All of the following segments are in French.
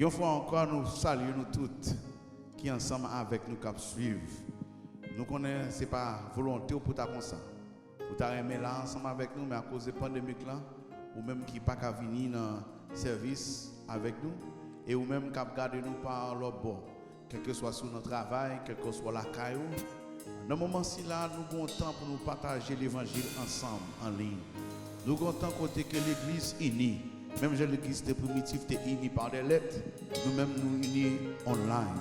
Une fois encore, nous saluons nous toutes qui ensemble avec nous cap suivre. Nous connaissons, ce n'est pas volonté pour ta comme ça. Pour ta aimer là ensemble avec nous, mais à cause de la pandémie là, ou même qui pas qu'à venir dans le service avec nous, et ou même qu'à garder nous par l'autre bord, quel que soit sur notre travail, quel que soit la caillou. Dans ce moment-ci là, nous avons temps pour nous partager l'évangile ensemble en ligne. Nous avons temps côté que l'église unie. Même l'église de primitive est unie par des lettres. Nous-mêmes nous unis online.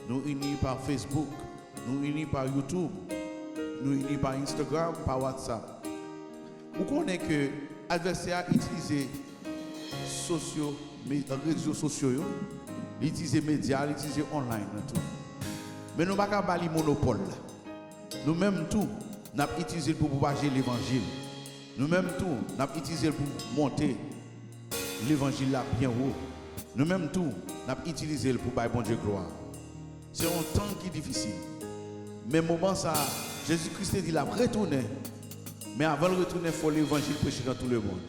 Nous unis par Facebook. Nous unis par YouTube. Nous unis par Instagram, par WhatsApp. Vous connaissez que l'adversaire utilise réseaux sociaux, il utilise les médias, il utilise online. Tout. Mais nous ne pouvons pas le monopole. Nous-mêmes tout, nous avons utilisé pour propager l'évangile. Nous-mêmes tout, nous avons utilisé pour monter l'évangile là bien haut. Nous-mêmes tout, nous avons utilisé pour bailler bon Dieu gloire. C'est un temps qui est difficile. Mais moment ça, Jésus-Christ dit qu'il a retourné. Mais avant de retourner, il faut l'évangile prêcher dans tout le monde.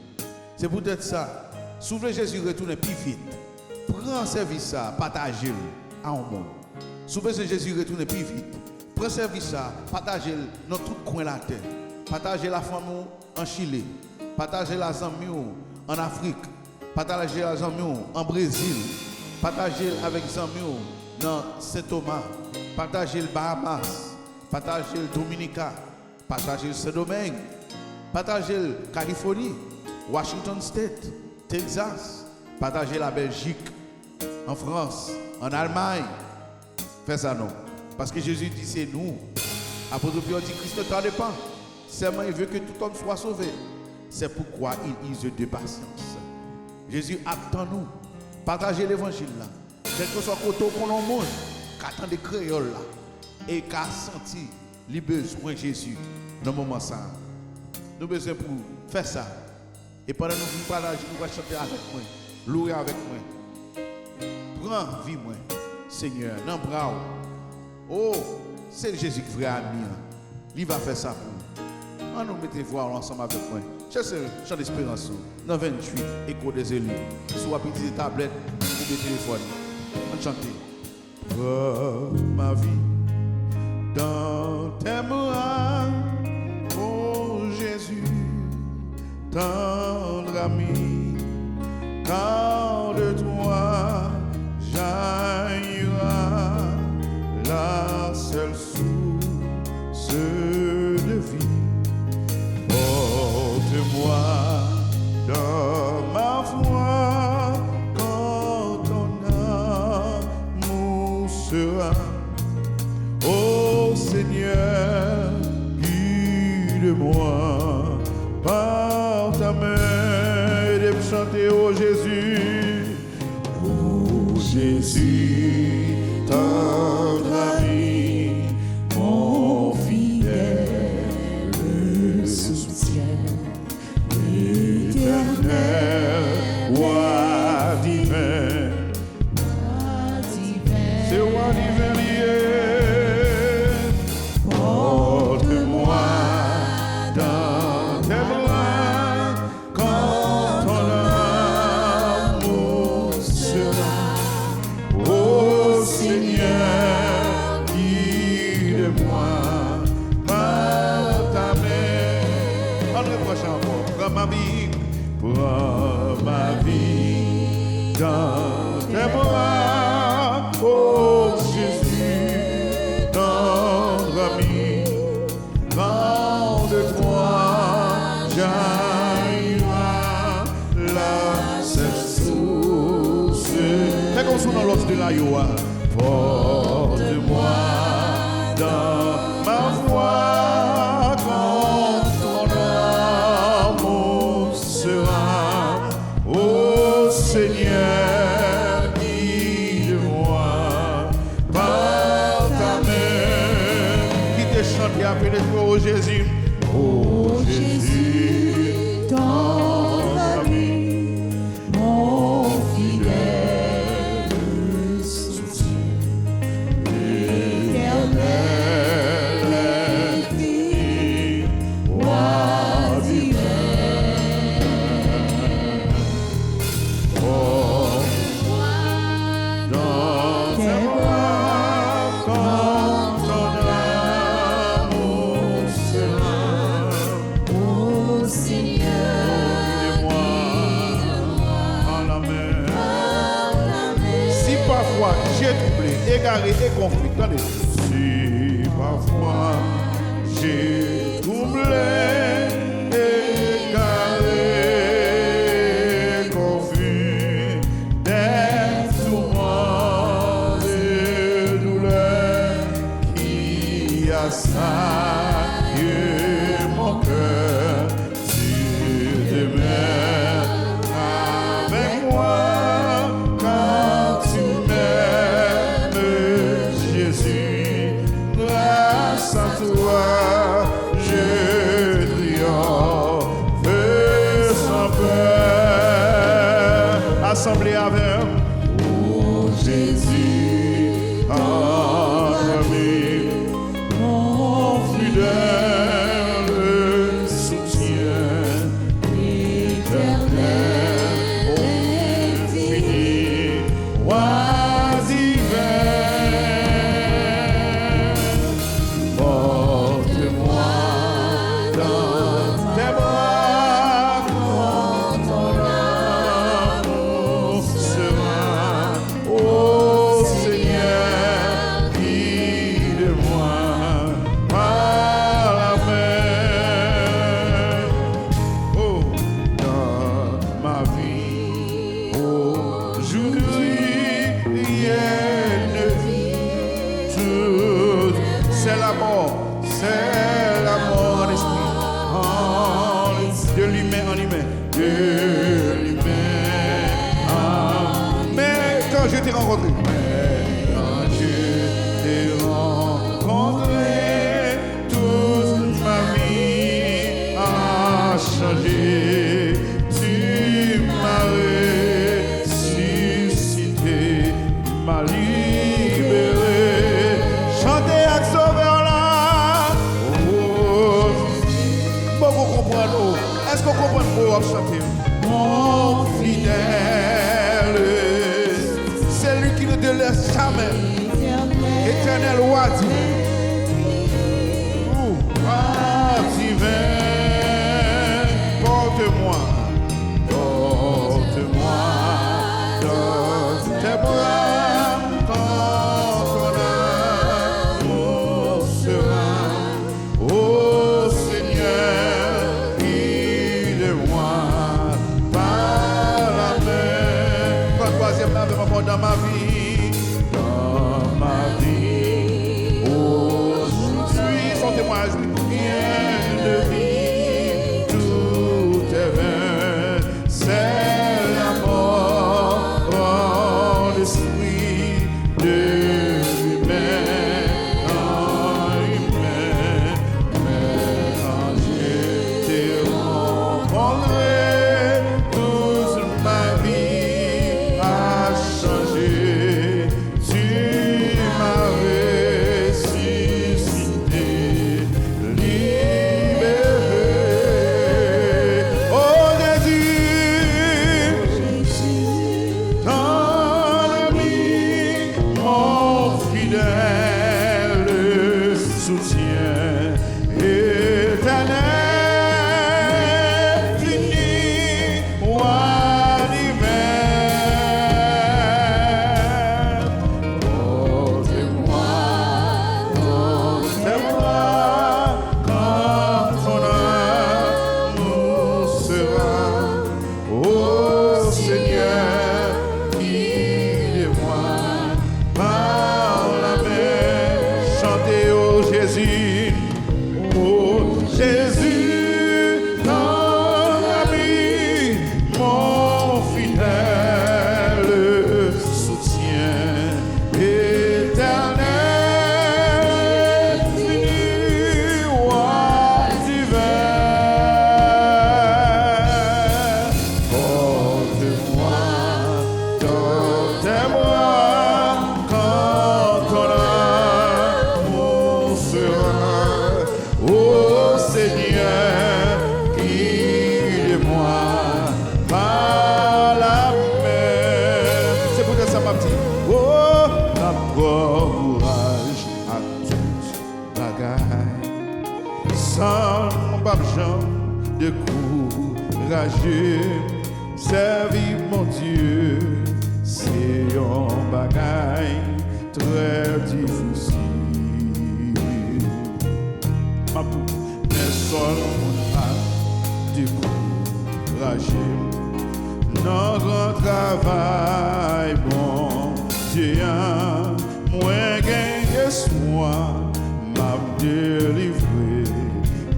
C'est peut-être ça. Si vous voulez Jésus retourner plus vite, prends service ça, partagez-le à un monde. Si vous voulez Jésus retourner plus vite, prends service ça, partagez-le dans tout coin de la terre. Partagez la famille en Chili, partagez la famille en Afrique, partagez la famille en Brésil, partagez avec les amis dans Saint-Thomas, partagez le Bahamas, partagez le Dominica, partagez le Saint-Domingue, partagez le Californie, Washington State, Texas, partagez la Belgique, en France, en Allemagne. Faites ça non. Parce que Jésus dit c'est nous. Apôtre Pierre dit Christ ne tarde pas. Seulement il veut que tout homme soit sauvé. C'est pourquoi il use de patience. Jésus attend nous. Partagez l'évangile là. Quel que soit le côté qu'on en mange, qu'attend des créoles là. Et qu'a senti les besoins de Jésus dans le moment ça. Nous avons besoin pour faire ça. Et pendant que nous partageons, nous allons chanter avec moi. Louer avec moi. Prends vie moi, Seigneur, dans le bras. Oh, c'est Jésus qui est vrai ami. Il va faire ça pour nous. On nous mettez voir ensemble avec moi. Cherchez chant d'espérance. Dans 28, écho des élus. Soit petite tablette ou des téléphones. On chante. Oh, ma vie, dans tes bras, oh Jésus, tendre ami, car de toi jaillira la seule source de vie. Porte-moi dans ma foi quand ton amour sera. Ô Seigneur, guide-moi par ta main et de chanter ô Jésus. Ô Jésus, tendre ami, mon fidèle soutien, l'éternel roi divin, c'est roi divin lié. Porte-moi dans tes bras quand ton amour sera. Ô Seigneur, guide-moi par ta main. On le prochain encore. Prends ma vie dans tes bras. Ô Jésus, tendre ami, quand de toi jaillira la seule source. Fais comme ça dans l'autre de la Yoa. Porte-moi dans ma foi quand ton amour sera. Ô Seigneur, guide-moi par ta main. Qui te chante et appelle toi, ô Jésus. Ô Jésus, ton ami, mon fidèle soutien, l'éternel dit, roi divin. Oh, égaré et conflit. Attendez. Si parfois j'ai troublé, égaré, confus, des tourments et douleurs qui assaillent mon cœur, tu demeures avec moi quand tu m'aimes, Jésus. Grâce à toi, je triomphe sans peur. Assemblée avec oh Jésus, ami, mon fidèle soutien, éternel, infini, roi divin. Porte-moi dans tes bras quand ton amour sera. Oh Seigneur, guide-moi par la main. Oh, dans ma vie, aujourd'hui, rien ne vit tout. C'est la mort en esprit, de l'humain en humain, de l'humain en. Mais quand je t'ai rencontré, toute ma vie a changé. Tu m'as ressuscité, tu m'as libéré. Chantez avec sauveur là. Oh, beaucoup comprendre. Est-ce qu'on comprend pour chanter? Mon fidèle, c'est lui qui ne te laisse jamais. Éternel roi divin. Roi divin, porte-moi dans tes bras quand ton amour sera. Oh Seignur, guide-moi par la main. Quand troisième là, dans ma vie, aujourd'hui, son témoignage, rien de vie, tout est vain, c'est la mort en l'esprit de l'humain en humain. Mais quand je t'ai rencontré, toute ma vie a changé. Tu m'as ressuscité, libéré. Oh Jésus, ton ami, mon fidèle soutien, éternel, fini, roi divin. Porte-moi dans tes bras quand ton amour sera. Oh Seigneur, guide-moi par la main. Chantez oh Jésus, oh Jésus, ton ami, mon fidèle soutien, éternel, fini, roi divin. Porte-moi dans tes bras quand ton amour sera. Oh Seigneur, guide-moi par la main. C'est pour ça ma petite. Oh, la courage à toute bagaille. Sans babjan découragé, servir mon Dieu, c'est un bagaille très difficile. Mais seul on a découragé. Notre travail, bon Dieu, moi gagne espoir, m'a délivré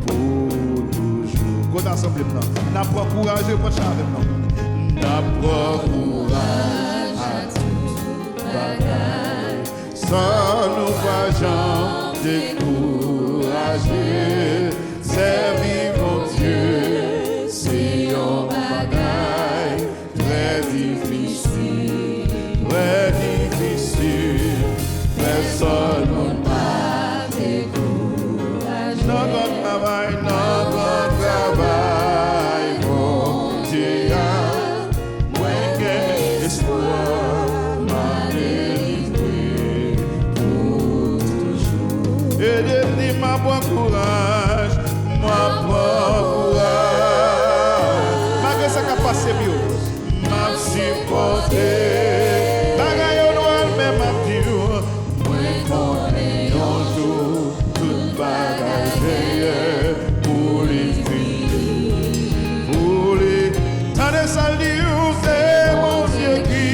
pour toujours. Quand assemblée maintenant, n'a pas courage pour changer maintenant. N'a pas courage à tout bagaille, sans nous pas jamais décourager. Servir mon Dieu, c'est un bagaille très difficile, très difficile. Personne ne m'a découragé. Notre travail, mon Dieu, moi j'ai espoir, m'a délivré pour toujours. Et de ma bon courage, ma bon courage. Malgré ça qui a passé mieux, m'a supporté. Bagaille noir, mais m'a dit, moi connais un jour, toute bagaille pour les filles. Pour les. Tandis ça dit, c'est mon Dieu qui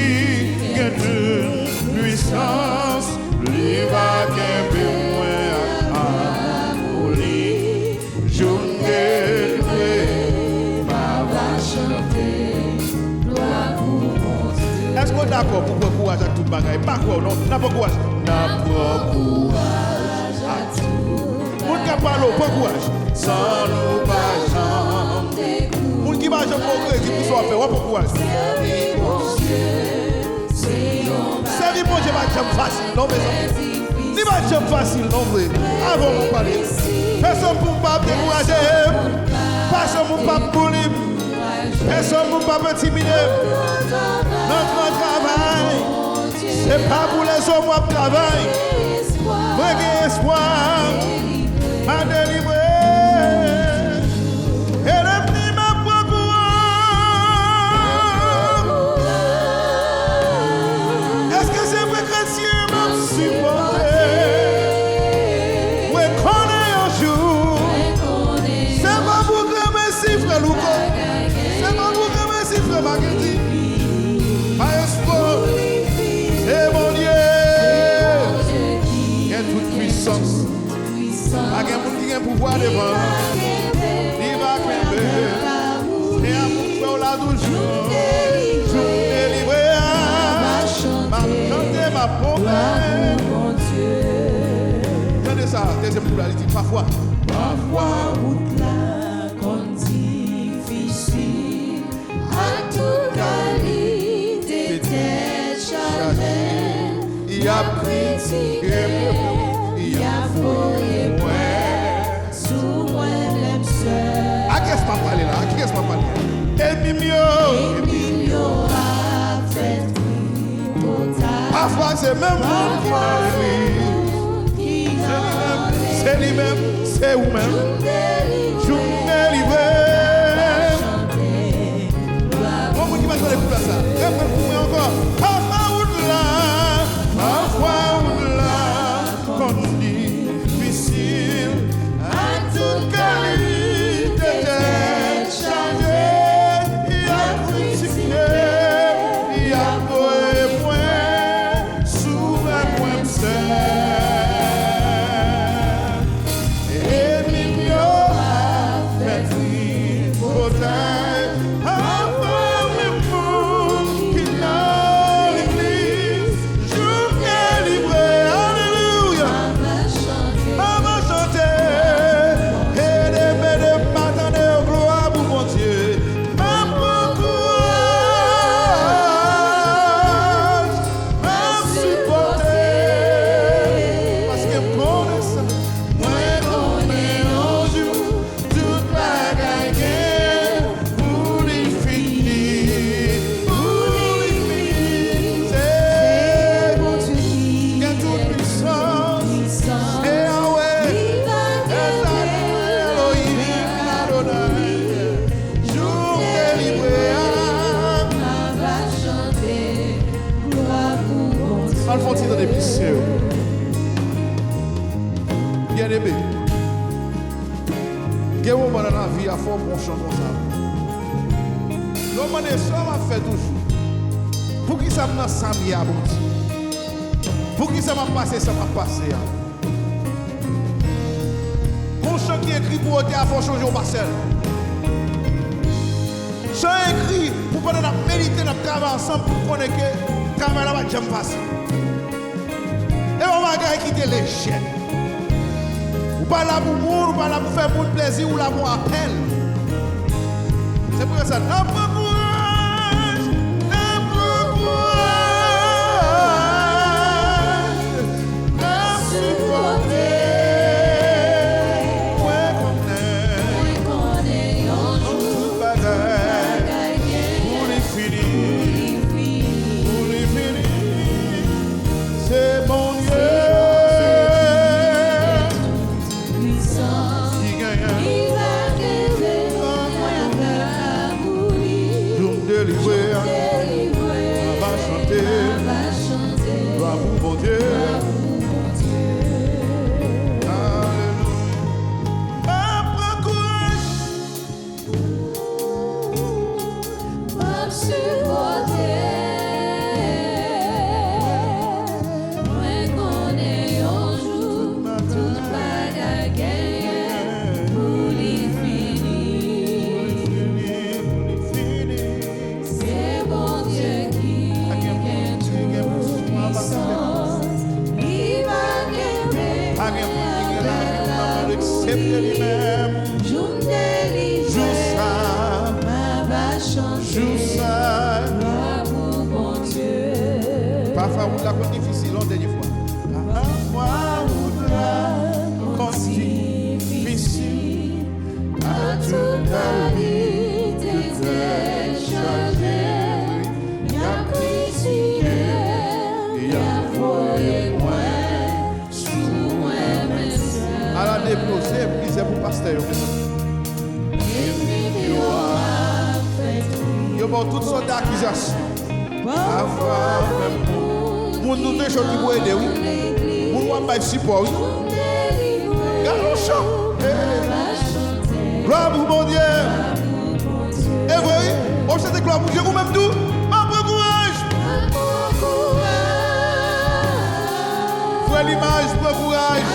est une puissance, lui va qu'un est-ce qu'on est d'accord pour prendre courage à tout le bagage? Pas quoi, non? N'a pas courage. N'a pas courage à tout. Moun qui parle, pas courage. Sans nous pas jamais. Moun qui va jamais progresser, qui pour faire, pas courage. Servir mon Dieu va jamais facile, non mais il va jamais facile, non vrai. Avant de parler. Personne pour pas décourager. Personne pour pas boulir. Personne pour pas intimider. Notre travail, c'est pas pour les hommes qui travaillent. Moi j'ai espoir, m'a délivré. Et l'avenir m'a procuré. Est-ce que c'est vrai que Dieu m'a supporté? Oui, qu'on est un jour. C'est pas pour que mes chiffres nous connaissent. C'est pas pour que mes chiffres m'agressent. C'est mon Dieu qui a toute puissance. Pas qu'un monde qui a un pouvoir devant. Il va camper. Et à mon frère là toujours. Je me délivrer. Ma chanter ma promesse. Regardez ça, deuxième couleur, il dit parfois. Parfois, route là, comme difficile. À tout qualité. Il y a critiqué, il y a fourré, sous moi l'aime seul. À qui est-ce qu'on parle là? À qui est-ce qu'on parle? Et Mimio a fait total. Parfois c'est même vous qui m'avez. C'est lui-même, c'est vous-même. Je me délivre. Comment qui va jouer pour ça? Répète pour moi encore. Parfois au-delà, qu'on difficile, à toute qualité changé, il y a critiqué, il y a beau point, souvent point seul. Et mignon des mystères. Bien aimé. Quel moment dans la vie a fait un bon chant comme ça? Comment ça m'a fait toujours? Pour qui ça m'a sami à bon Dieu? Pour qui ça m'a passé, ça m'a passé. Mon chant qui écrit pour ôter à fond changer au parcelle. Chant écrit pour pendant la méditer, la travailler ensemble pour connaître que le travail là va jamais passer. Et on va quitter les chaînes. Ou pas là pour mourir, ou pas là pour faire pour plaisir, ou là pour appel. C'est pour ça. Parfois, vous l'avez difficile, la dernière fois. Parfois, vous l'avez difficile. À toute la vie, t'es chargé. Il y a critiqué, il y a volé moins, sous moi, à la déposer, c'est pour pasteur. Il y a toutes sortes d'accusations. Parfois, même pour nous deux choses qui vont aider, oui. Pour nous faire support, oui. Garde le chant. Gloire pour mon Dieu. Et oui, on chante gloire pour Dieu, vous même tout. Un peu courage. Frère l'image, prends courage.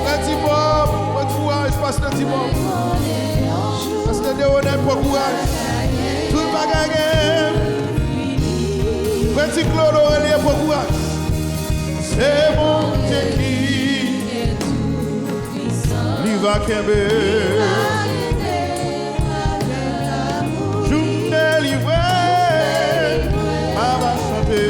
Petit Bob, prends courage, pasteur Timon. Pasteur Déonet, prends courage. Tout le bagage. Petit Claude Aurélien, prends courage. C'est mon Dieu qui est tout puissant. Liva Kembe. Je me livré. Ma va chanter.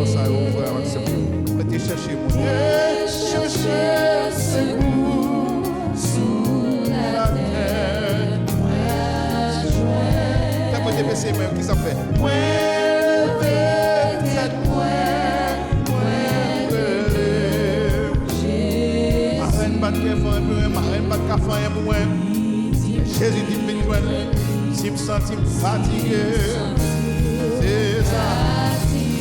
seulement ça, frère Maxime. Mettez chercher mon Chercher secours sous la terre. T'as pas dépassé même, qui ça fait? Jésus dit venez joindre si me sens fatigué c'est ça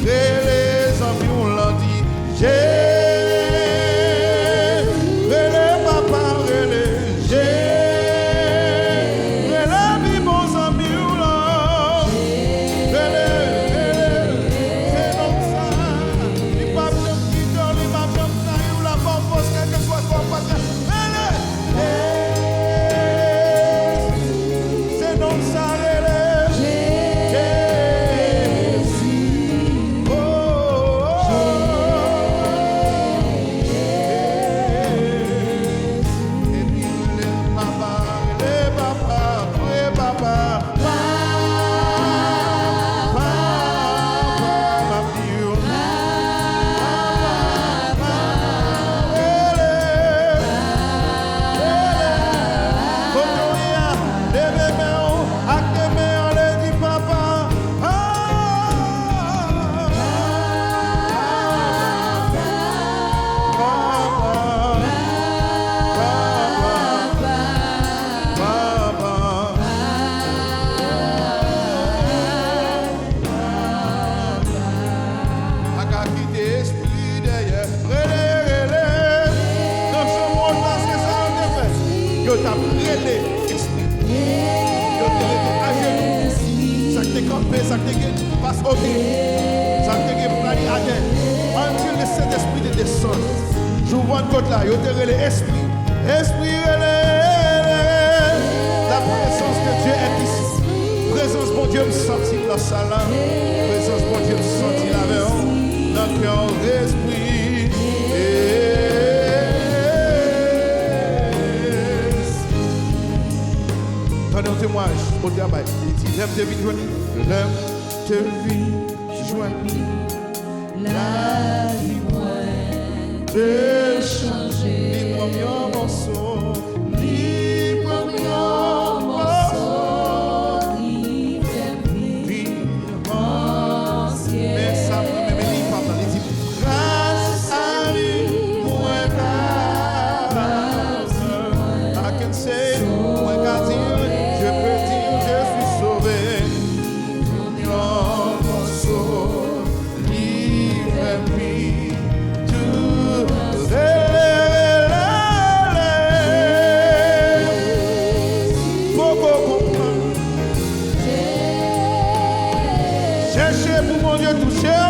et les amis on l'a dit les papa les bons amis on l'a c'est comme ça il pas de quitter il pas de tailler ou la force quelque chose qu'on passe until the Saint-Esprit de descend. J'ouvre un côté là, yo te l'esprit. Esprit, la présence de Dieu est ici. Présence bon Dieu me sentit dans la salle. Présence bon Dieu me sentit là dans le cœur d'esprit. Attendez un témoignage au travail. Il dit, j'aime te vivre, j'aime te vivre. La vie moindre de changer. Les premiers morceaux. Les premiers morceaux. Les anciens. Mais ça, même les femmes, les dit, grâce à lui, moi, I can say, moi, je peux dire, je suis sauvé. Cherchez pour mon Dieu toucher.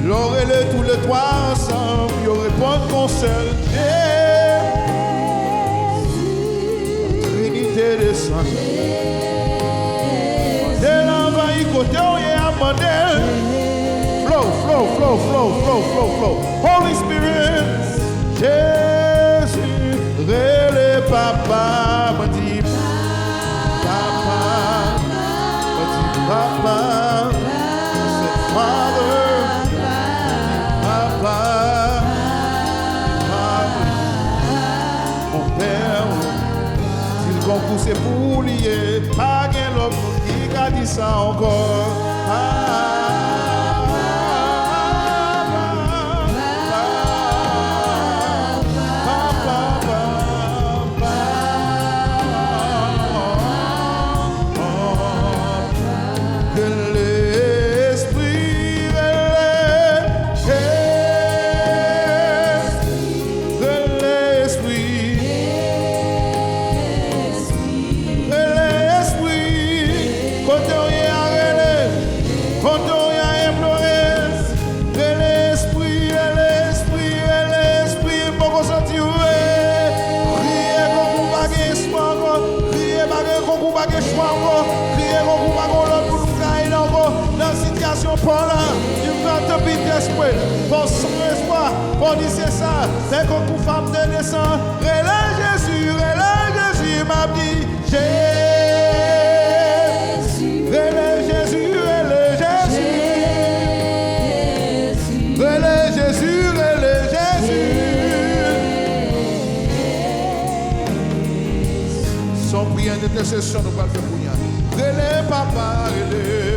L'aurait tous les trois ensemble, il répond qu'on seul. Trinité des saints. Dès l'envahit côté, on y a demandé. Flow. Holy Spirit. Jésus, relais papa, me dit papa, c'est Father, papa, mon père, s'il concourt c'est pour lier, pas qu'un l'homme qui a dit ça encore. Pour son espoir, pour dire c'est ça, c'est qu'on pour femme de naissance, relève Jésus, m'a dit, Jésus. intercession nous allons faire pour nous. Relais papa, relais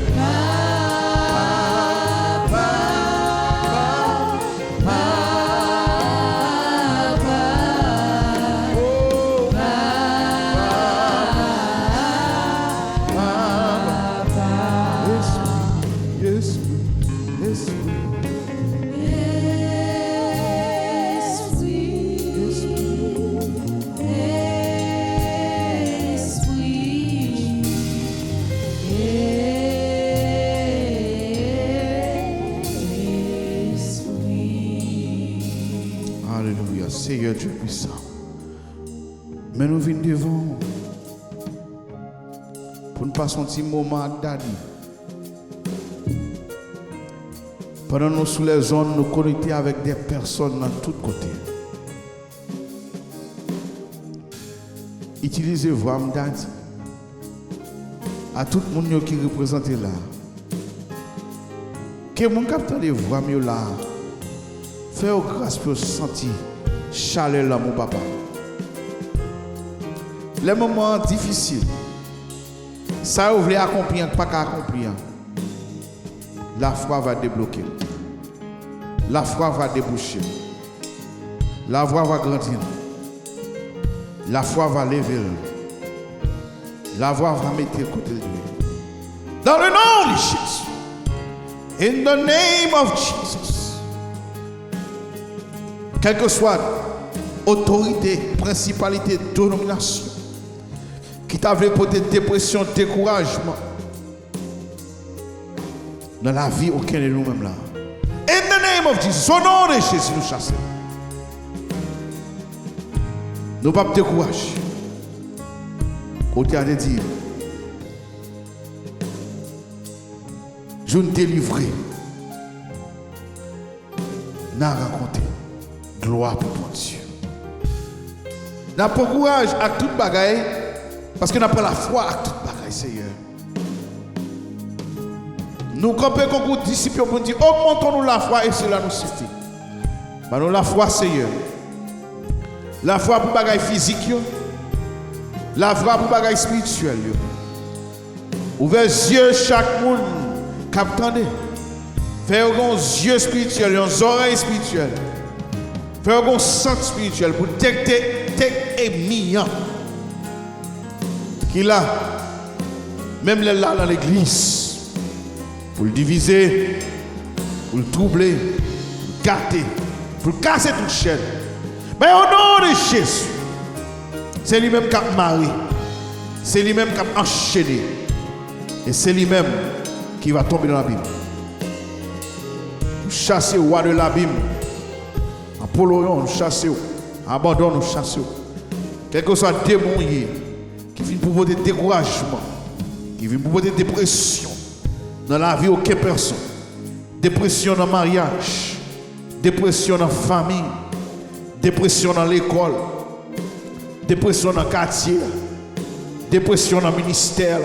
Seigneur Dieu puissant. Mais nous venons devant pour nous passer un petit moment avec Daddy. Pendant nous sous les zones, nous connecter avec des personnes dans tous côtés. Utilisez voix Daddy à tout le monde qui est représenté là. Que mon capteur de voix là, fais grâce pour sentir chaleur là, mon papa. Les moments difficiles, ça vous voulez accomplir, pas qu'à accomplir. La foi va débloquer. La foi va déboucher. La voix va grandir. La foi va lever. La voix va mettre côté de lui. Dans le nom de Jésus. In the name of Jesus. Quelle que soit autorité, principalité, domination, qui t'avait porté dépression, découragement, dans la vie, aucun de nous-mêmes là. In the name of Jesus, au nom de Jésus, nous chassons. Nous ne pouvons pas décourager. Côté à dire, je ne délivrer, n'a raconté. Gloire pour ton Dieu. N'a pas courage à toute bagaille parce que n'a pas la foi à toute bagaille, Seigneur. Nous campons comme disciples pour dire augmentons-nous la foi et cela nous suffit. Mais nous la foi, Seigneur. La foi pour bagaille physique, la foi pour bagaille spirituelle. Ouvrez les yeux chaque monde qui attendait. Faites des yeux spirituels, des oreilles spirituelles. Faire un centre spirituel pour détecter ennemis qui là, même là dans l'église, pour le diviser, pour le troubler, pour le gâter, pour casser toute chaîne. Mais au nom de Jésus, c'est lui-même qui a marié, c'est lui-même qui a enchaîné, et c'est lui-même qui va tomber dans l'abîme. Chasser le roi de l'abîme. Apollo, nous chassons, abandonne, nous chassons. Quel que soit démon qui vient pour voter découragement, qui vient pour voter dépression dans la vie aucune personne, dépression dans le mariage, dépression dans la famille, dépression dans l'école, dépression dans le quartier, dépression dans le ministère,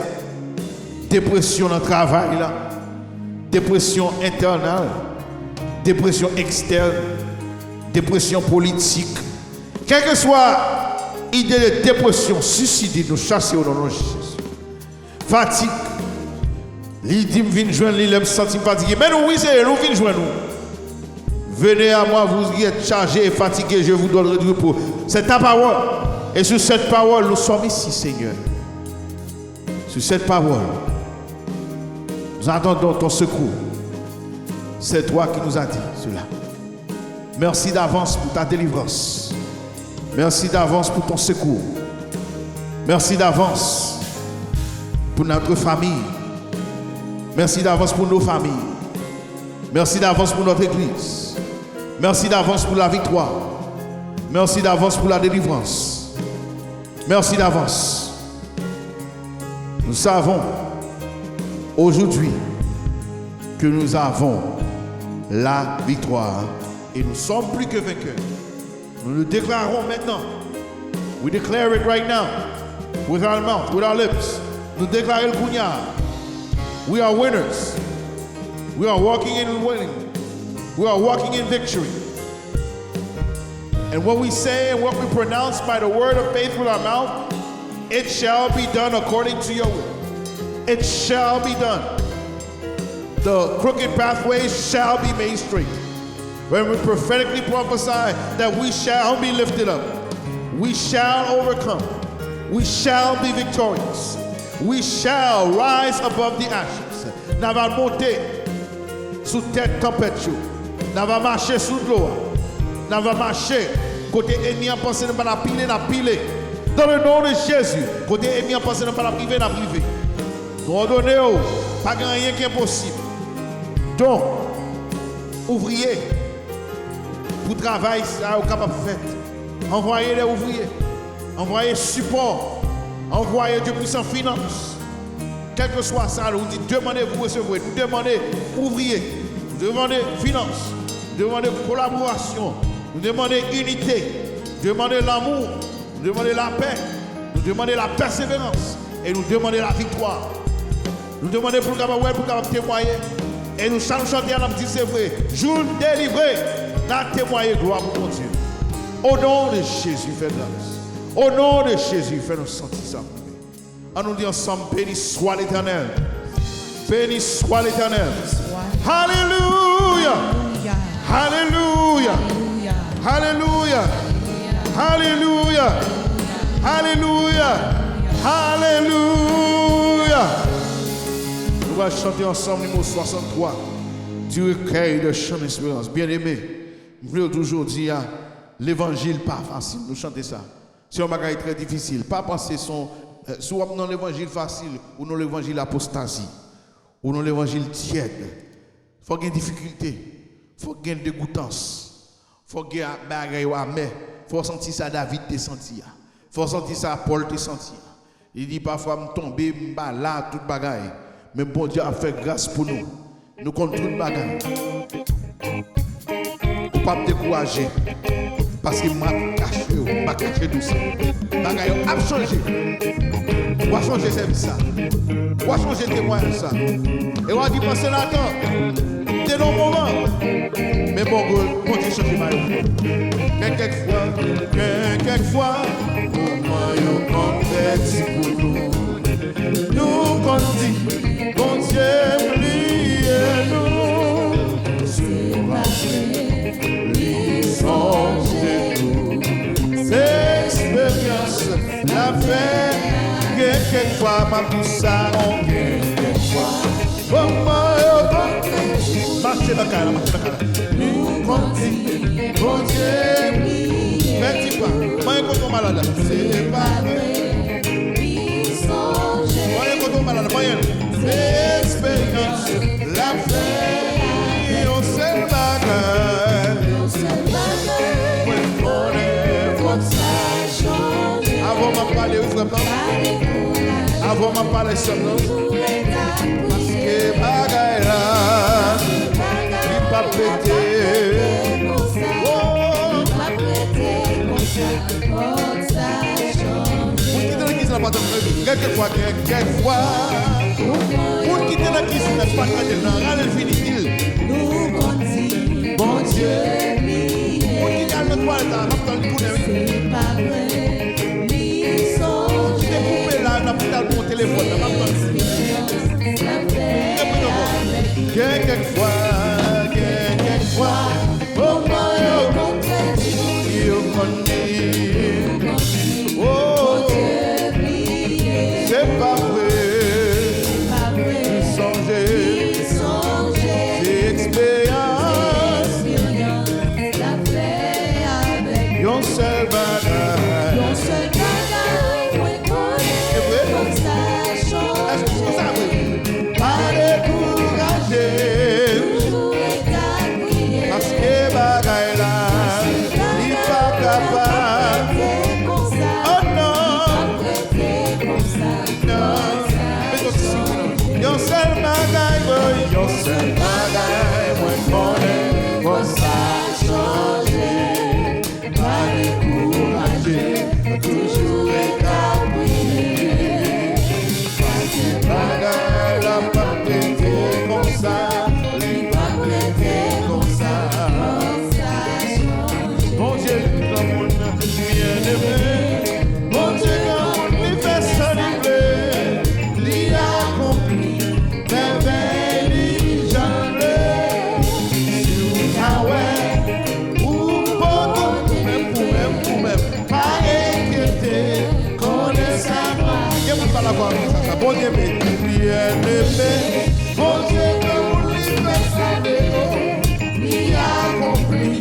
dépression dans le travail, dépression interne, dépression externe. Dépression politique, quelle que soit l'idée de dépression, suicide, nous chasser au nom de Jésus. Fatigue, l'idée vient joindre, il me sentir fatigué. Mais nous, oui, c'est nous qui joignons nous. Venez à moi, vous êtes chargés et fatigués, je vous donnerai du repos. C'est ta parole. Et sur cette parole, nous sommes ici, Seigneur. Sur cette parole, nous attendons ton secours. C'est toi qui nous as dit cela. Merci d'avance pour ta délivrance. Merci d'avance pour ton secours. Merci d'avance pour notre famille. Merci d'avance pour nos familles. Merci d'avance pour notre église. Merci d'avance pour la victoire. Merci d'avance pour la délivrance. Merci d'avance. Nous savons aujourd'hui que nous avons la victoire. Et nous sommes plus que vainqueurs. Nous le déclarons maintenant. We declare it right now. With our mouth, with our lips. Nous déclarons le Kounia. We are winners. We are walking in winning. We are walking in victory. And what we say and what we pronounce by the word of faith with our mouth, It shall be done according to your will. It shall be done. The crooked pathways shall be made straight. When we prophetically prophesy that we shall be lifted up, we shall overcome, we shall be victorious, we shall rise above the ashes. Nous allons monter sous tête tempête. Nous allons marcher sous l'eau. Nous allons marcher côté ennemi en pensée de pas la piler, la piler. Dans le nom de Jésus, côté ennemi en pensée de pas la priver, la priver. Nous ordonnons, pas rien qui est possible. Donc, ouvriers, pour travail, ça est capable de faire. Envoyez les ouvriers, envoyez support, envoyez Dieu puissant finance. Quel que soit ça, vous dites demandez, vous recevrez. Nous demandez ouvriers, nous demandez finance, nous demandez collaboration, nous demandez unité, nous demandez l'amour, nous demandez la paix, nous demandez la persévérance et nous demandez la victoire. Nous demandons pour capable témoigner. Et nous allons chanter à la petite c'est vrai. Jour délivré, la témoigner gloire pour mon Dieu. Au nom de Jésus, fais grâce. Au nom de Jésus, fais nous sentir ça. On nous dit ensemble, béni soit l'Éternel. Béni soit l'Éternel. Alléluia. Alléluia. Alléluia. Alléluia. Alléluia. Alléluia. Nous allons chanter ensemble numéro 63 du recueil de chant d'espérance. Bien-aimé, je voulais toujours dire l'évangile pas facile. Nous chantons ça. C'est un bagage très difficile. Pas penser soit dans l'évangile facile ou dans l'évangile apostasie ou dans l'évangile tiède. Il faut qu'il y ait des difficultés. Il faut qu'il y ait des dégoûtance. Il faut qu'il y ait des bagages amer. Il faut sentir ça David te sentir. Il faut sentir ça Paul te sentir. Il dit parfois me tomber, me là toute bagaille. Mais bon Dieu a fait grâce pour nous. Nous comptons tout le bagage. Pour ne pas me décourager. Parce qu'il m'a caché tout ça. Le bagage a changé. On va changer ça. On va changer témoin ça. Et on va dire, pensez là-dedans. C'est nos moments. Mais bon Dieu change ma vie. Quelquefois, comment on compte pour nous. Nous comptons. Bon Dieu, pliez-nous, c'est pas vrai, lisons tout. Ces expériences, la fait, quelquefois, ma tout ça, on quelquefois. Bon, marchez la cara. Nous comptons, bon Dieu, pliez-nous. Petit pas, moi, quand on malade, c'est pas vrai, lisons moi, quand on malade, moyen. Expérience, la paix, on seul bagage. On est votre changer. Avant de parler, vous frère, avant de parler seulement. Parce que bagage là, il pas péter. Quelquefois, pour quitter la question, n'est pas quand elle n'a rien fini. Nous comptons, bon Dieu, pour quitter le toile, c'est pas vrai. J'ai coupé là, on a pris dans mon téléphone, quelquefois, oh my God, c'est pas vrai, c'est expérience, la paix avec yon seul bagage. Bon Dieu, mais bien-aimé, bon Dieu, que l'université, il a compris,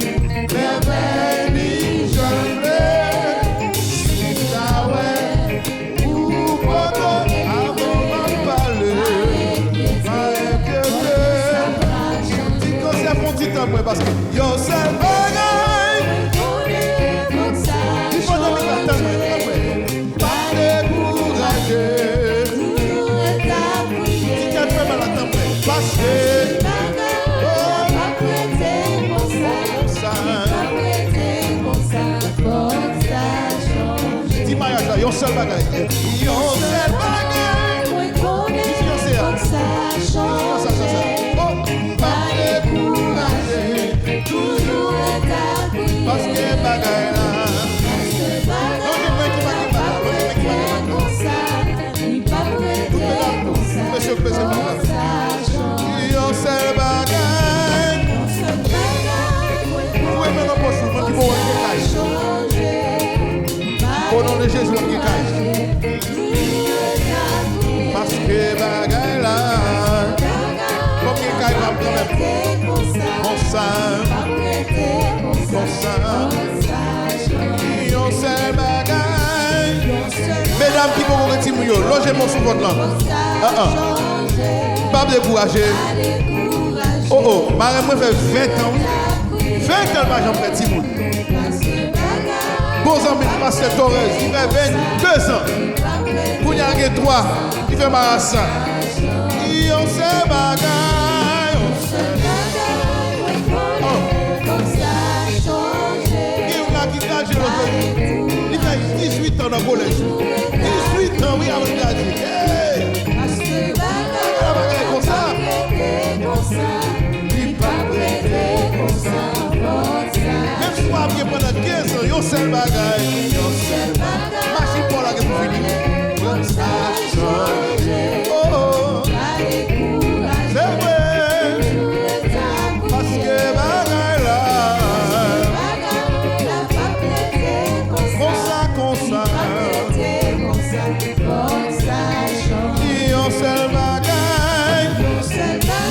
merveille, jamais, si ça ouais, ou pas avant de parler, dis qu'on s'est mon petit temps, parce que yo, c'est bagaille, il faut donner la tête, pas décourager. Parce que dis mariage là, yon seul bagaille. Yon seul bagaille. Dis yon c'est ça. Oh, pas décourager. Toujours parce que bagaille là. Monsieur, yon seul bagaille. Vous aimez nos postes, vous pouvez au nom de Jésus, on qui caille. Parce que bagaille là, comme il caille quand même. Mon sang, yon seul bagaille. Mesdames qui vont retirer mon yo, logez mon sous votre langue. Pas décourager. Oh oh, ma moi fait 20 ans. 20 ans, ma jambe fait Timoun. Bon ami, pasteur Torres, il fait 22 ans. Pour y avoir 3, il fait Marassa. Il on se bagaille. Il a qui 18 ans dans le collège. 18 ans, oui, avant de dire. Comme ça. Même si vous avez pendant 15 ans, yon seul bagaille. Machine pour la que vous finissez. Comme ça, oh oh. C'est vrai. Parce que bagaille là. Comme ça. Yon seul bagaille.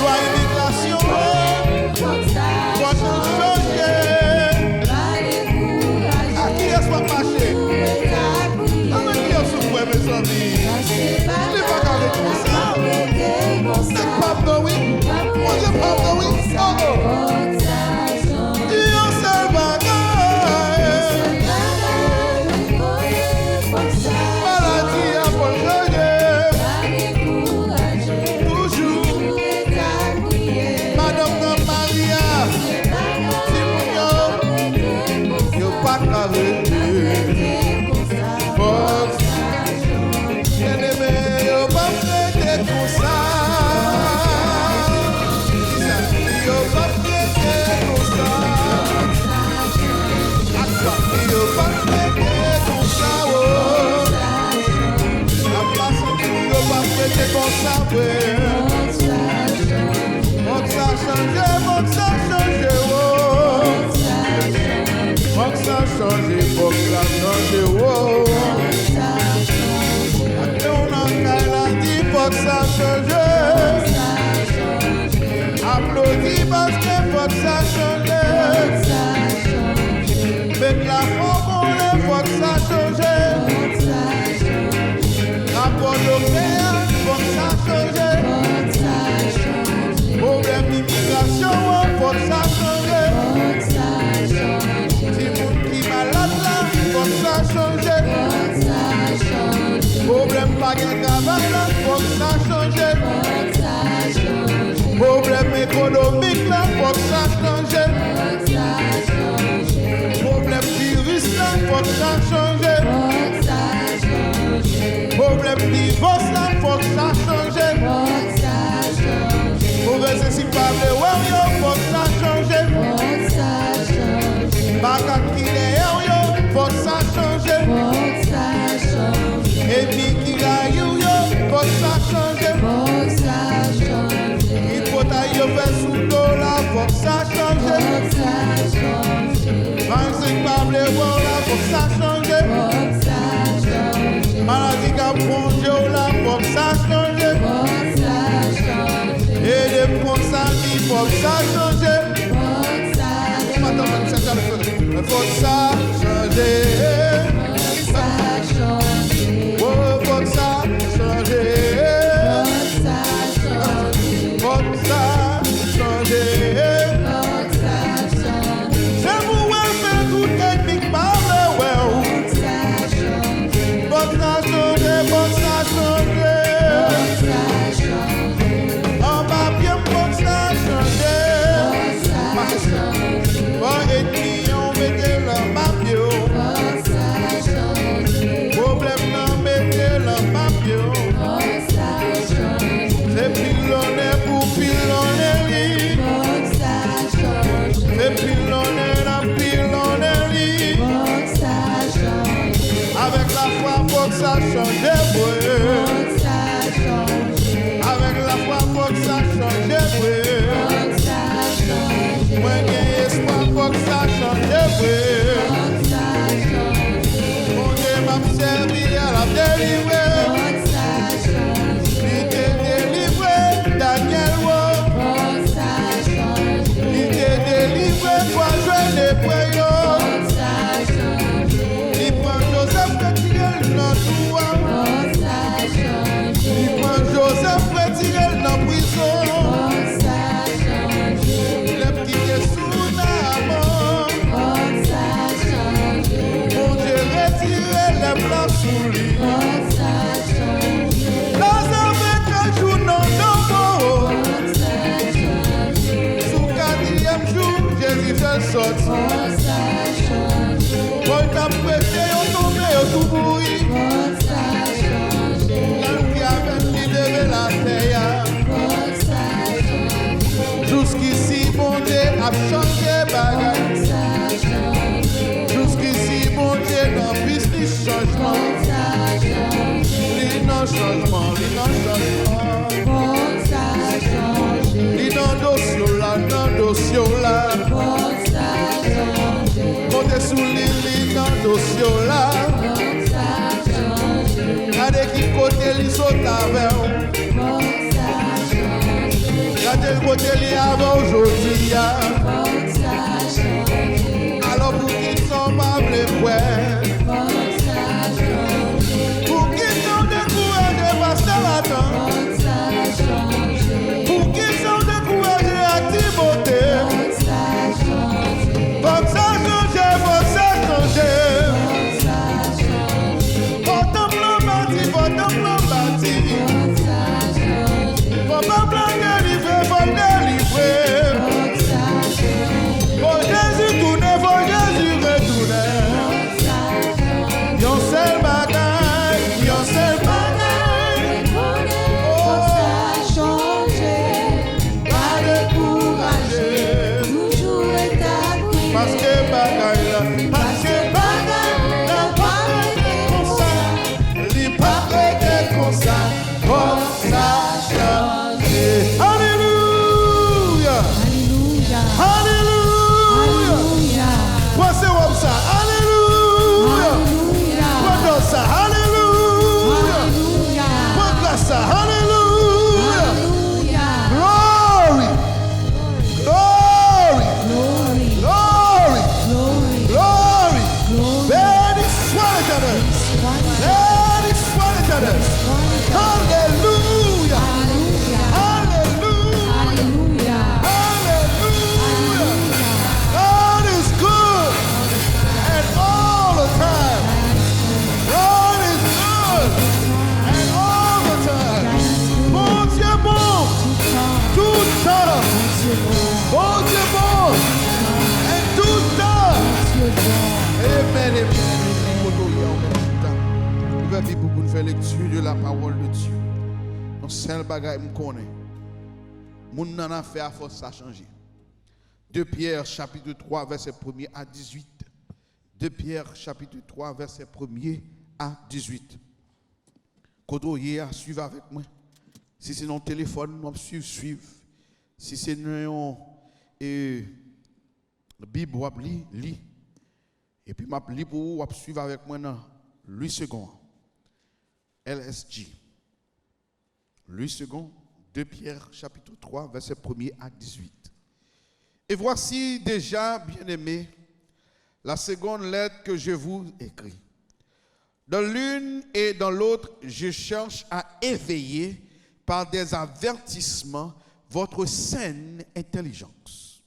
Loi immigration. Applaudis parce que faut que ça change. Avec la foi, il faut que ça change. Rapport européen, faut que ça change. Problème d'immigration, faut que ça change. Si moun qui malade là, faut que ça change. Problème pas de travail là, faut que ça change. Problème économique là, faut que ça change. Problème virus là, faut que ça change. Problème divorce là, faut que ça change. Mauvais c'est pas le yo, faut que ça change. Macaque qui est yo, faut que ça change. Et puis qui a yo, faut que ça change. Il faut tailler faire sous l'eau là, faut que ça change. C'est pas le bon là, faut que ça change. Maladie qui a plongé là, faut que ça change. change, oui. Faut que ça change. Moi, j'ai espoir, faut que ça change, oui. Faut que ça change. Mon Dieu m'a servi à la délivrer. Faut que ça change. Il t'a délivré, Daniel, wow. Faut que ça change. Il t'a délivré, toi, je n'ai pas eu. Faut que ça change. Il prend Joseph Petit dans tout. Faut que ça change. Il prend Joseph Petit dans prison. Faut que ça change. Il a quitté sous la mort. Faut que ça change. Mon Dieu retiré les blancs sous lui. Faut que ça change. Lazare fait 4 jours dans le mort. Faut que ça change. Sous 4e jour, Jésus fait sortir. Faut que ça change. Paul t'a prêté, on tombé, on tout pourri. Faut que ça change. L'homme qui avait libéré la terre. Faut que ça change. Jusqu'ici, mon Dieu a changé bagaille. Faut que ça change. Jusqu'ici, mon Dieu n'a plus de changement. Faut que ça change. Il n'a changement, il n'a changement. Faut que ça change. Il n'a dossier là, dans dossier là. Faut que ça change. Montez sous l'île, dans dossier là. Faut que ça change. Regardez qui côté il saute avec. Faut que ça change. Regardez le côté il avant aujourd'hui. Faut que ça change. Alors pour qui sont pas les frères. Faut que ça change. Pour qui sont découragés, pasteur Nathan. Faut que ça change. Pour qui sont découragés à Timothée. Faut que ça change. Faut que ça change, faut que ça change. Faut que ça change. Faut ton plan bâti, faut ton plan bâti. Faut que ça change. Faut pas plan délivrer, faut délivrer. Faut que ça change. Faut Jésus tourner, faut Jésus retourner. Faut que ça change. Yon seul bagaille, yon seul bagaille. Faut que ça change. Pas décourager. Toujours établi. Parce que bagaille là, parce que bagaille là, pas comme ça. Li pas prêté comme ça, faut ça changer. Alléluia, Alléluia. alléluia. Alléluia. Pensez comme ça, alléluia. Alléluia. Pendant ça, alléluia. Alléluia. Pendant ça, alléluia. Alléluia. Glory, glory, Glory. glory, Glory. glory. Glory. Béni soit l'Éternel. Béni soit l'Éternel. Alléluia, Alléluia. alléluia, Alléluia. hallelujah. God is good and all the time. God is good and all the time. Bon Dieu bon, tout le temps. Bon Dieu bon, et tout le temps. Amen, amen. Nous allons beaucoup nous faire lecture de la parole de Dieu. Donc, seul bagage me connaît. Mon nan a fait à force ça changer. 2 Pierre chapitre 3 verset 1er à 18. 2 Pierre chapitre 3 verset 1er à 18. Quand vous suivez avec moi. Si c'est dans le téléphone, nous suivre. Si c'est dans la Bible, vous lire. Et puis, je lis pour vous, vous suivre avec moi dans 8 secondes. LSG. 8 secondes, 2 Pierre chapitre 3, verset 1er à 18. Et voici déjà, bien-aimés, la seconde lettre que je vous écris. Dans l'une et dans l'autre, je cherche à éveiller par des avertissements votre saine intelligence,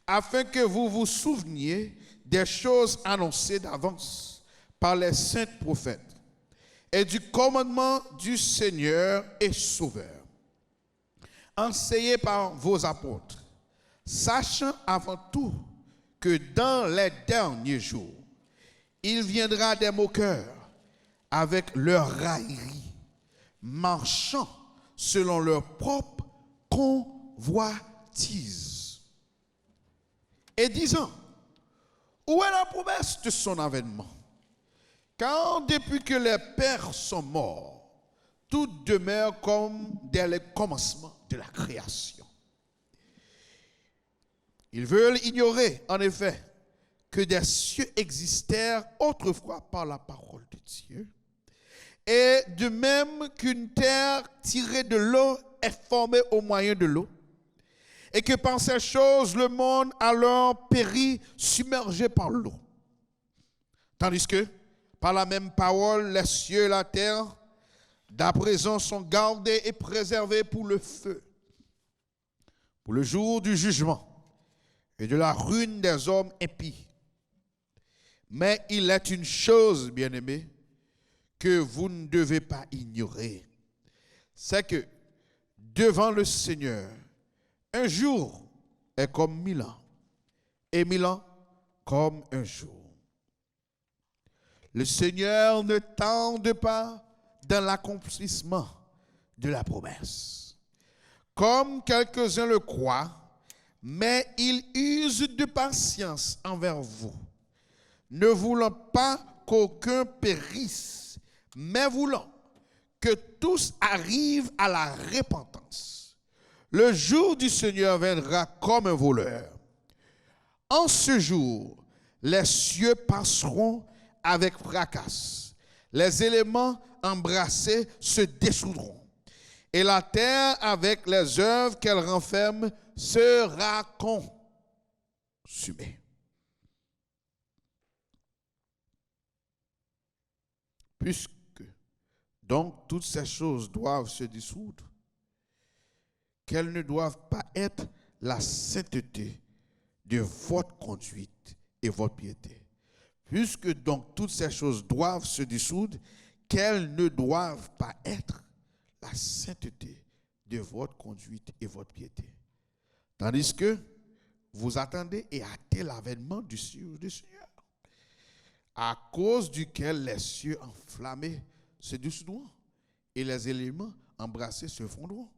afin que vous vous souveniez des choses annoncées d'avance par les saints prophètes et du commandement du Seigneur et Sauveur, enseigné par vos apôtres, sachant avant tout que dans les derniers jours, il viendra des moqueurs avec leur raillerie, marchant selon leur propre convoitise, et disant, où est la promesse de son avènement? Car depuis que les pères sont morts, tout demeure comme dès le commencement de la création. Ils veulent ignorer, en effet, que des cieux existèrent autrefois par la parole de Dieu, et de même qu'une terre tirée de l'eau est formée au moyen de l'eau, et que par ces choses, le monde alors périt submergé par l'eau. Tandis que, par la même parole, les cieux et la terre, d'à présent, sont gardés et préservés pour le feu, pour le jour du jugement et de la ruine des hommes impies. Mais il est une chose, bien-aimés, que vous ne devez pas ignorer. C'est que devant le Seigneur, un jour est comme 1000 ans, et 1000 ans comme un jour. Le Seigneur ne tarde pas dans l'accomplissement de la promesse, comme quelques-uns le croient, mais il use de patience envers vous, ne voulant pas qu'aucun périsse, mais voulant que tous arrivent à la repentance. Le jour du Seigneur viendra comme un voleur. En ce jour, les cieux passeront avec fracas, les éléments embrassés se dissoudront, et la terre avec les œuvres qu'elle renferme sera consumée. Puisque donc toutes ces choses doivent se dissoudre, qu'elles ne doivent pas être la sainteté de votre conduite et votre piété. Puisque donc toutes ces choses doivent se dissoudre, qu'elles ne doivent pas être la sainteté de votre conduite et votre piété. Tandis que vous attendez et hâtez l'avènement du Seigneur, à cause duquel les cieux enflammés se dissoudront et les éléments embrassés se fondront.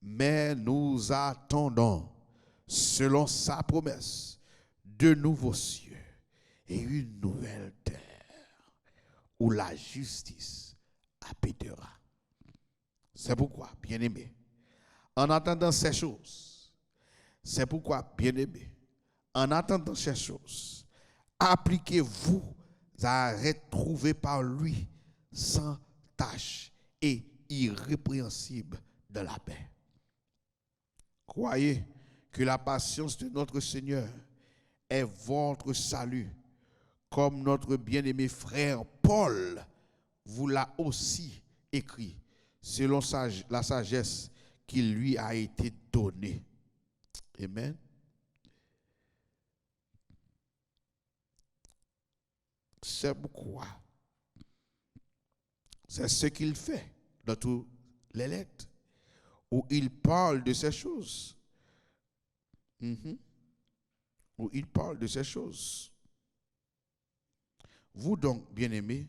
Mais nous attendons, selon sa promesse, de nouveaux cieux et une nouvelle terre où la justice habitera. C'est pourquoi, bien-aimés, en attendant ces choses, c'est pourquoi, bien-aimés, en attendant ces choses, appliquez-vous à être trouvés par lui sans tache et irrépréhensible de la paix. Croyez que la patience de notre Seigneur est votre salut, comme notre bien-aimé frère Paul vous l'a aussi écrit, selon la sagesse qui lui a été donnée. Amen. C'est pourquoi c'est ce qu'il fait dans toutes les lettres, où il parle de ces choses. Où il parle de ces choses. Vous donc, bien-aimés,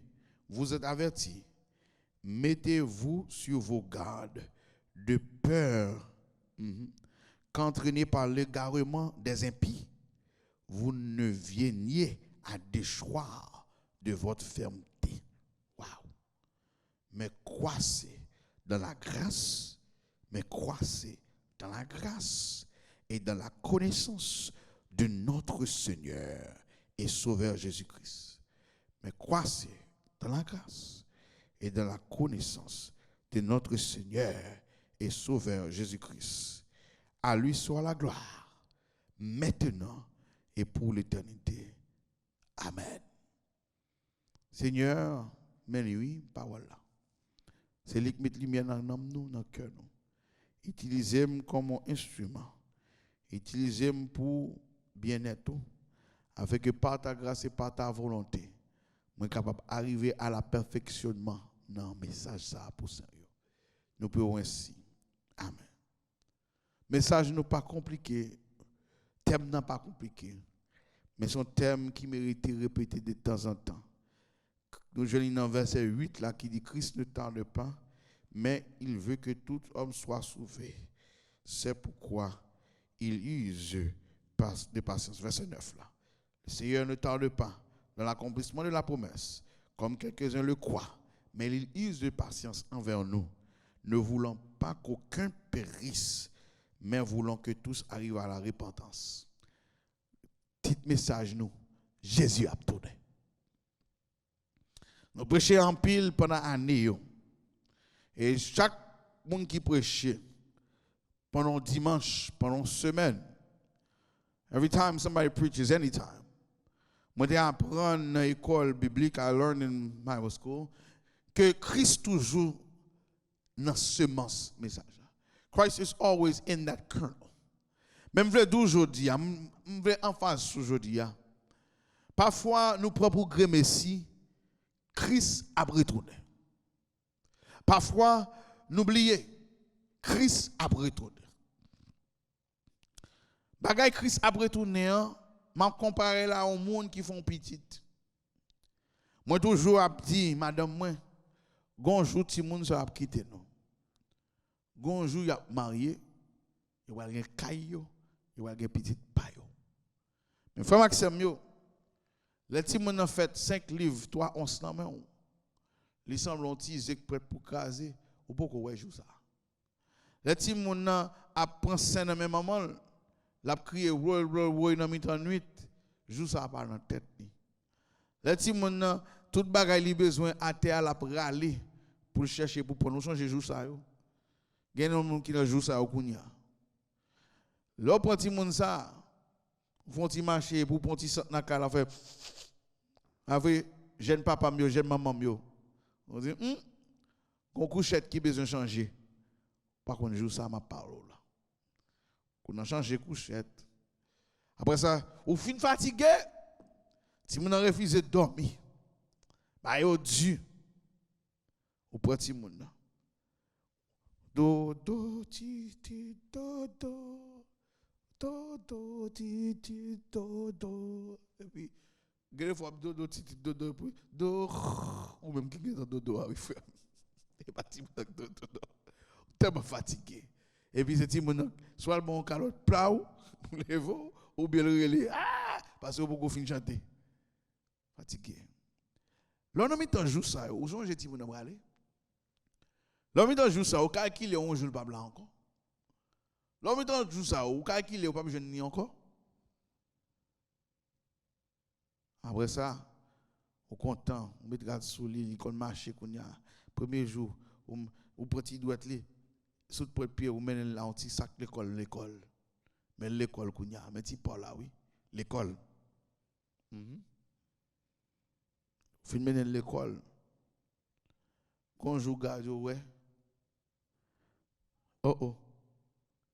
vous êtes avertis. Mettez-vous sur vos gardes de peur qu'entraînés par l'égarement des impies, vous ne veniez à déchoir de votre fermeté. Waouh! Mais croissez dans la grâce, et dans la connaissance de notre Seigneur et Sauveur Jésus-Christ. Mais croissez dans la grâce et dans la connaissance de notre Seigneur et Sauveur Jésus-Christ. À lui soit la gloire, maintenant et pour l'éternité. Amen. Seigneur, mais oui, parole là. C'est lui qui met lumière dans nous, dans le cœur. Utilisez-moi comme un instrument. Utilisez-moi pour bien-être, afin que par ta grâce et par ta volonté, je suis capable d'arriver à la perfectionnement dans le message ça pour ça. Nous pouvons ainsi. Amen. Message n'est pas compliqué, thème n'est pas compliqué, mais son thème qui mérite répéter de temps en temps. Nous lisons dans verset 8 là qui dit Christ ne tarde pas, mais il veut que tout homme soit sauvé. C'est pourquoi il use de patience. Verset 9 là. Le Seigneur ne tarde pas dans l'accomplissement de la promesse, comme quelques-uns le croient, mais il use de patience envers nous, ne voulant pas pas qu'aucun périsse, mais voulons que tous arrivent à la repentance. Petit message nous, Jésus a tourné. Nous prêchons en pile pendant année. Et chaque monde qui prêche pendant dimanche, pendant semaine, every time somebody preaches, anytime. Moi, j'apprends dans l'école biblique, I learned in Bible school, que Christ toujours dans semence message. Christ is always in that kernel. Même vle d'aujourd'hui, je veux en face aujourd'hui. Parfois, nous prenons pour gré Messie, Christ a retourné. Parfois, nous oublions, Christ a retourné. Bagay Christ a retourné, m'a comparé là au monde qui font petite. Moi toujours a dit madame moi, gonjour ti moun ça a quitter nous. Gonjour y a marié, il va gen kayo, il va gen petite payo. Mais frère Maxime yo, les ti moun a fait 5 livres, 3 11 nan men. Li semble on ti zek prêt pour caser, ou pas ko wè jou ça. Les ti moun a prend scène nan men maman. La crié roll dans mi-temps nuit, jou ça pas dans tête ni. Les ti moun tout bagay li besoin à terre la râler pour chercher pour prendre changer jou ça yo. Gen non moun ki nan jou ça yo kounya. L'on prend ti moun ça, font ti marcher pour prendre ti sant nan ka la fait. Avec jeune papa mio, jeune maman mio. On dit gon couchette qui besoin changer. Par contre jou ça m'a parole là. Qu'on a changé couchette. Après ça, ou fin fatigué, si vous avez refusé de dormir, bah yo Dieu. Ou prend ti moun nan. Do do ti ti do do ti ti do et puis gare fois do ti ti do do ou même qui est dans do oui frère. Et pas ti do tellement fatigué. Et puis c'est ti moun soit le bon calotte plau pour lever ou bien le relais parce que beaucoup fin chanter. Fatigué. L'on mi temps jour ça ou songe ti moun aller. L'on mi temps jour ça ou calculer on joue pas blanc encore. L'on mi temps jour ça ou calculer ou pas jeune ni encore. Après ça au content, on met garde sous lit, il marcher kounya. Premier jour ou petit doit être sous le pied ou mène là un petit sac l'école. Mais l'école kounya, mais ti pas là oui, l'école. Fin mène l'école. Quand joue garde ouais. Oh.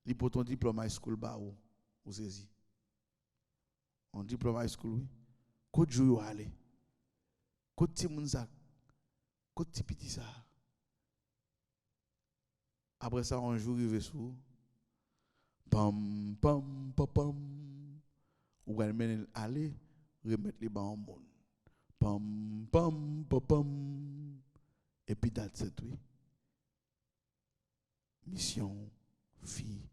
Li pour ton diplôme high school ba ou saisi. On diplôme high school oui. Côté jou aller. Côté moun ça. Côté petit ça. Après ça, on joue rive sous. Pam, pam, pam, pam. Ou elle aller, remettre les bas en monde. Pam, pam, pam, pam. Et puis, that's it, oui. Mission finie.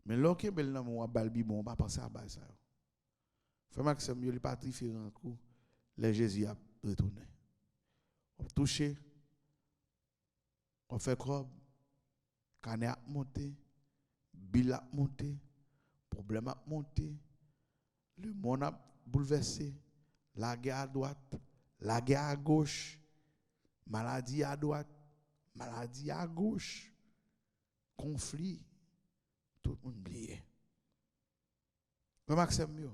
Mais l'autre bel nan moi balbi bon, on va passer à bas ça. Frère Maxime, il pas différent coup. Les Jésus a retourné. On touché. On fait quoi? Canet a monté, bill a monté, problème a monté, le monde a bouleversé, la guerre à droite, la guerre à gauche, maladie à droite, maladie à gauche, conflit, tout le monde oublié. Remarque mieux.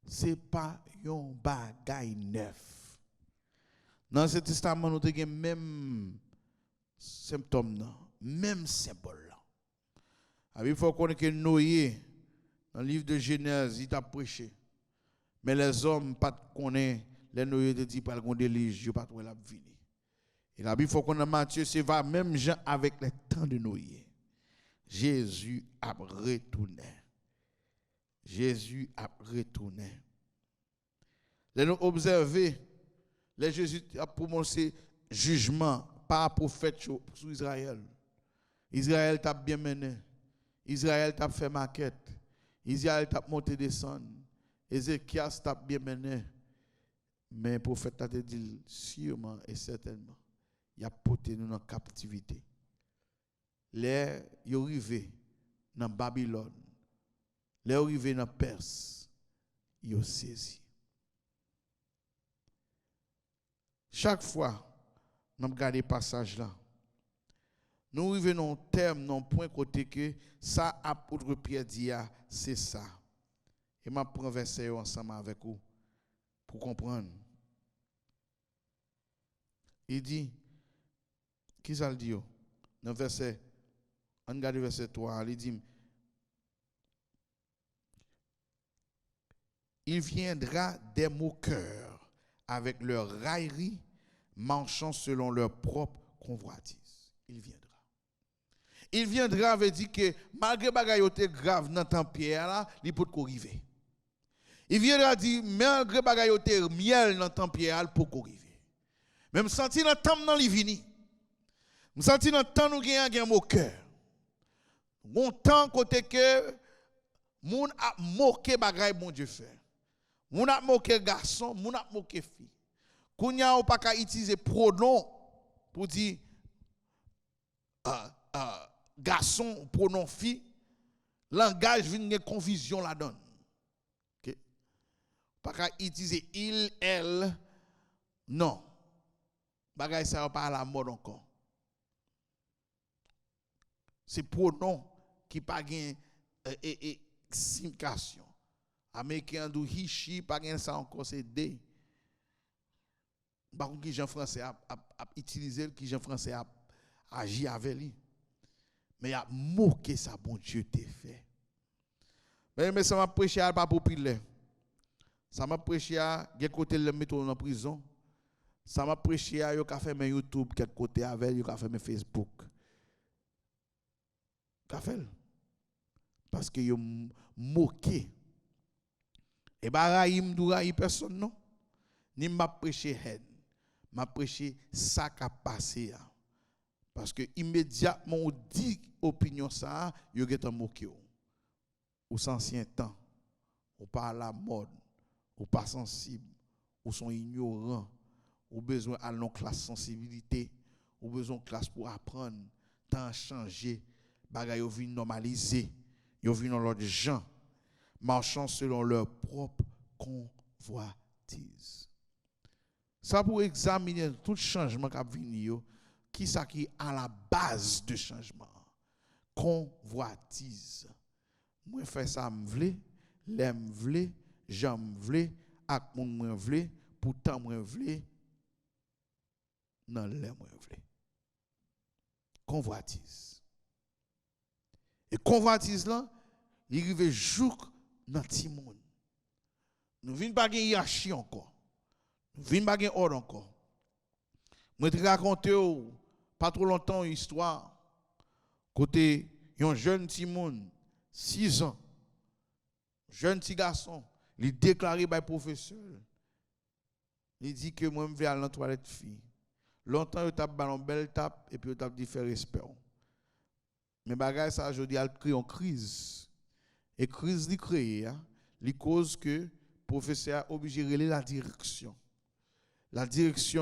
C'est pas un bagay neuf. Dans ce testament, nous avons même symptômes, même symbole. Il faut connaître que Noé, dans le livre de Genèse, il a prêché. Mais les hommes ne connaissent pas, les Noé te dit pas qu'on délige, je ne pas la venir. Et la Bible faut qu'on a Matthieu, c'est va même gens avec les temps de Noé. Jésus a retourné. Jésus a retourné. Les nous observer. Les Jésus a prononcé jugement par prophète sur Israël. Israël t'a bien mené. Israël t'a fait maquette. Israël t'a monté descendre. Ézéchias t'a bien mené. Mais le prophète t'a dit sûrement et certainement. il a porté nous dans la captivité. Les yo arrivé dans Babylone. Les arrivé dans Perse. Yo saisi. Chaque fois nous regardons le passage là. Nous arrivons au terme, non point côté que ça apôtre Pierre dit c'est ça. Et m'a prend verset ensemble avec vous pour comprendre. Il dit qui ça le dit dans verset on regarde verset 3, il dit il viendra des moqueurs avec leur raillerie marchant selon leur propre convoitise. Il viendra. Il viendra veut dire que malgré bagay yo te grave dans temps Pierre là, il peut arriver. Il viendra dire malgré bagay yo te miel dans temps Pierre pour arriver. Même senti dans temps dans li vini. Me senti dans temps nous gen moqueur. Bon temps côté que moun a moqué bagay bon Dieu fait. Moun a moqué garçon, moun a moqué fille. Kounya ou pas ka utiliser pronom pour dire garçon, pronom fille, langage vient de confusion la donne. OK? Pas qu'à utiliser il, elle, non. Bagay ça pas à la mode encore. C'est pronom qui pas gain signification. Américain do he, she, pas gain ça encore, c'est they. Par contre, qui Jean français a utilisé, qui Jean français a agi avec lui. Mais il a moqué ça, bon Dieu t'a fait. Mais ça m'a prêché à pas populaire. Ça m'a prêché à quel côté le mettre en prison. Ça m'a prêché à yo ka fait mes YouTube quel côté avec yo ka fait mes Facebook. Ka fait parce que yo moqué. Et ba raïm dou raï personne non. Ni m'a prêché haine. M'a prêché ça qui a passé. Parce que immédiatement on dit opinion ça, yo get moqué ou ancien temps, ou pas à la mode, ou pas sensible, ou sont ignorants, ou besoin à non classe sensibilité, ou besoin classe pour apprendre, temps changer, bagay yo vinn normaliser, yo vinn dans l'autre gens, marchant selon leur propre convoitise. Ça pour examiner tout changement qui a venu, qui ça qui à la base de changement. Convoitise. Moi fais ça m'vle, l'aime vle, j'aime vle, ak moun moi vle, pourtant moi vle, nan l'aime moi vle. Convoitise. Et convoitise là, il arrive jouk dans ti moun. Nous vinn pas gen hiérarchie encore. Nous vinn pas gen ordre encore. Moi te raconter pas trop longtemps une histoire côté un jeune petit monde 6 ans jeune petit garçon il déclaré par professeur il dit que moi je vais aller dans toilette fille longtemps il t'a ballon belle tape et puis il t'a dit faire respect mais bagay ça aujourd'hui a créé une crise et crise li créé li cause que professeur obligé relais la direction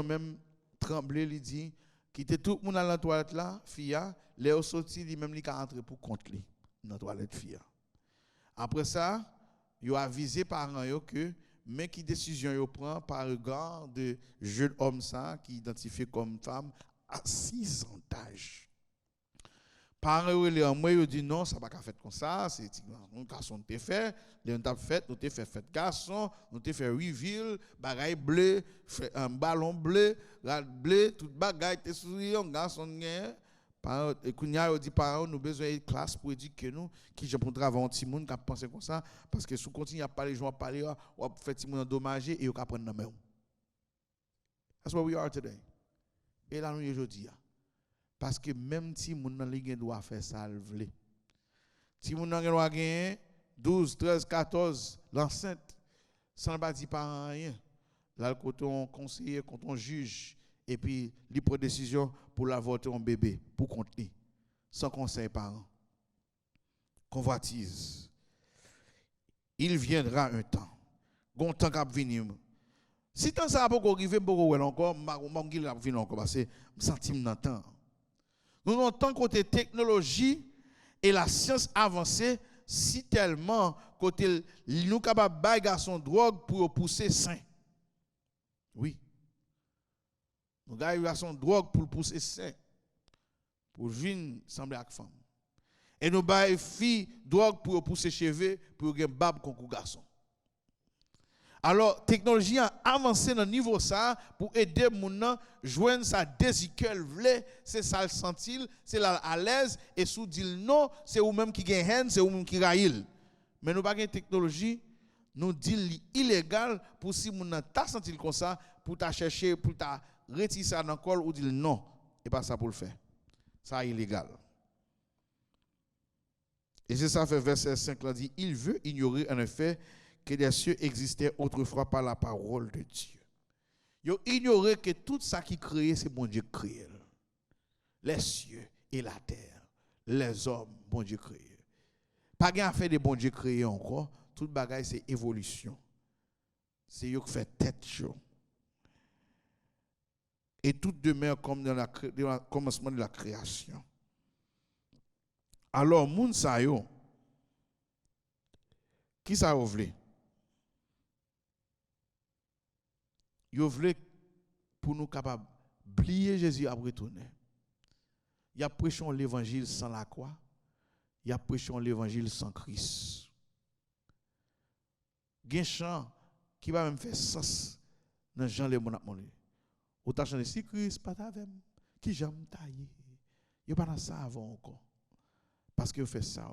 même tremblé lui dit quitter tout le monde dans la toilette là fille Léo sorti lui même lui ka entrer pour compte lui dans toilette fille après ça yo avisé parents yo que mais qui décision yo prend par regard de jeune homme ça qui identifié comme femme à 6 ans d'âge parents yo moi yo dit non ça pas ka fait comme ça c'est un garçon te fait les on t'a fait nous te fait garçon nous te fait reveal bagaille bleu un ballon bleu tout bagaille te souri un garçon gain par kounya yo dit parents nous besoin de classe pour éduquer nous qui je pour travailler un petit monde qui penser comme ça parce que si on continue à parler gens parler ou faire petit monde endommagé et yo ka prendre dans main. That's where we are today. Et là nous aujourd'hui parce que même si moun nan li gen doit faire ça le vle. Si moun nan gen doit gagner 12, 13, 14 l'enceinte sans pas dire pas rien. Là quand on conseiller, quand on juge et puis il prend décision pour l'avorter un bébé pour contenir sans conseil parent. Convoitise. Il viendra un temps. Gon temps k'ap venir. Si tant ça pas arriver beaucoup encore, m'a venir encore parce que me senti dans temps. Nous avons tant côté technologie et la science avancée si tellement côté nous capable bailler garçon drogue pour pousser sain. Oui. Nous gagnons garçon drogue pour pousser sain. Pour venir sembler avec femme. Et nous baillons fille drogue pour pousser cheveux pour gagner bab contre garçon. Alors, technologie a avancé dans le niveau ça pour aider les gens à joindre sa désir qu'elle voulait, c'est ça le sentir, c'est là à l'aise, et sous dit non, c'est vous-même qui gagne haine, c'est vous-même qui raille. Mais nous pas de technologie, nous dit illégal pour si vous n'avez pas senti comme ça, pour ta chercher, pour ta retirer ça dans le col ou dire non, et pas ça pour le faire. Ça est illégal. Et c'est ça fait verset 5 là dit, il veut ignorer en effet que les cieux existaient autrefois par la parole de Dieu. Ils ignoré que tout ça qui créé, c'est bon Dieu créé. Les cieux et la terre, les hommes, bon Dieu créé. Pas gain à faire de bon Dieu créé encore, tout bagaille c'est évolution. C'est eux qui fait tête chaud. Et tout demeure comme dans le commencement de la création. Alors, moun sa yo, qui ça voulait? Yo voulait pour nous capables oublier Jésus à retourner. Il a prêché l'évangile sans la croix. Il a prêché l'évangile sans Christ. Gen chant qui va même faire sens dans Jean le mon apmolé. Ou ta chanté si Christ pas avec qui j'aime tailler. Yo pas dans ça avant encore. Parce que vous faites ça.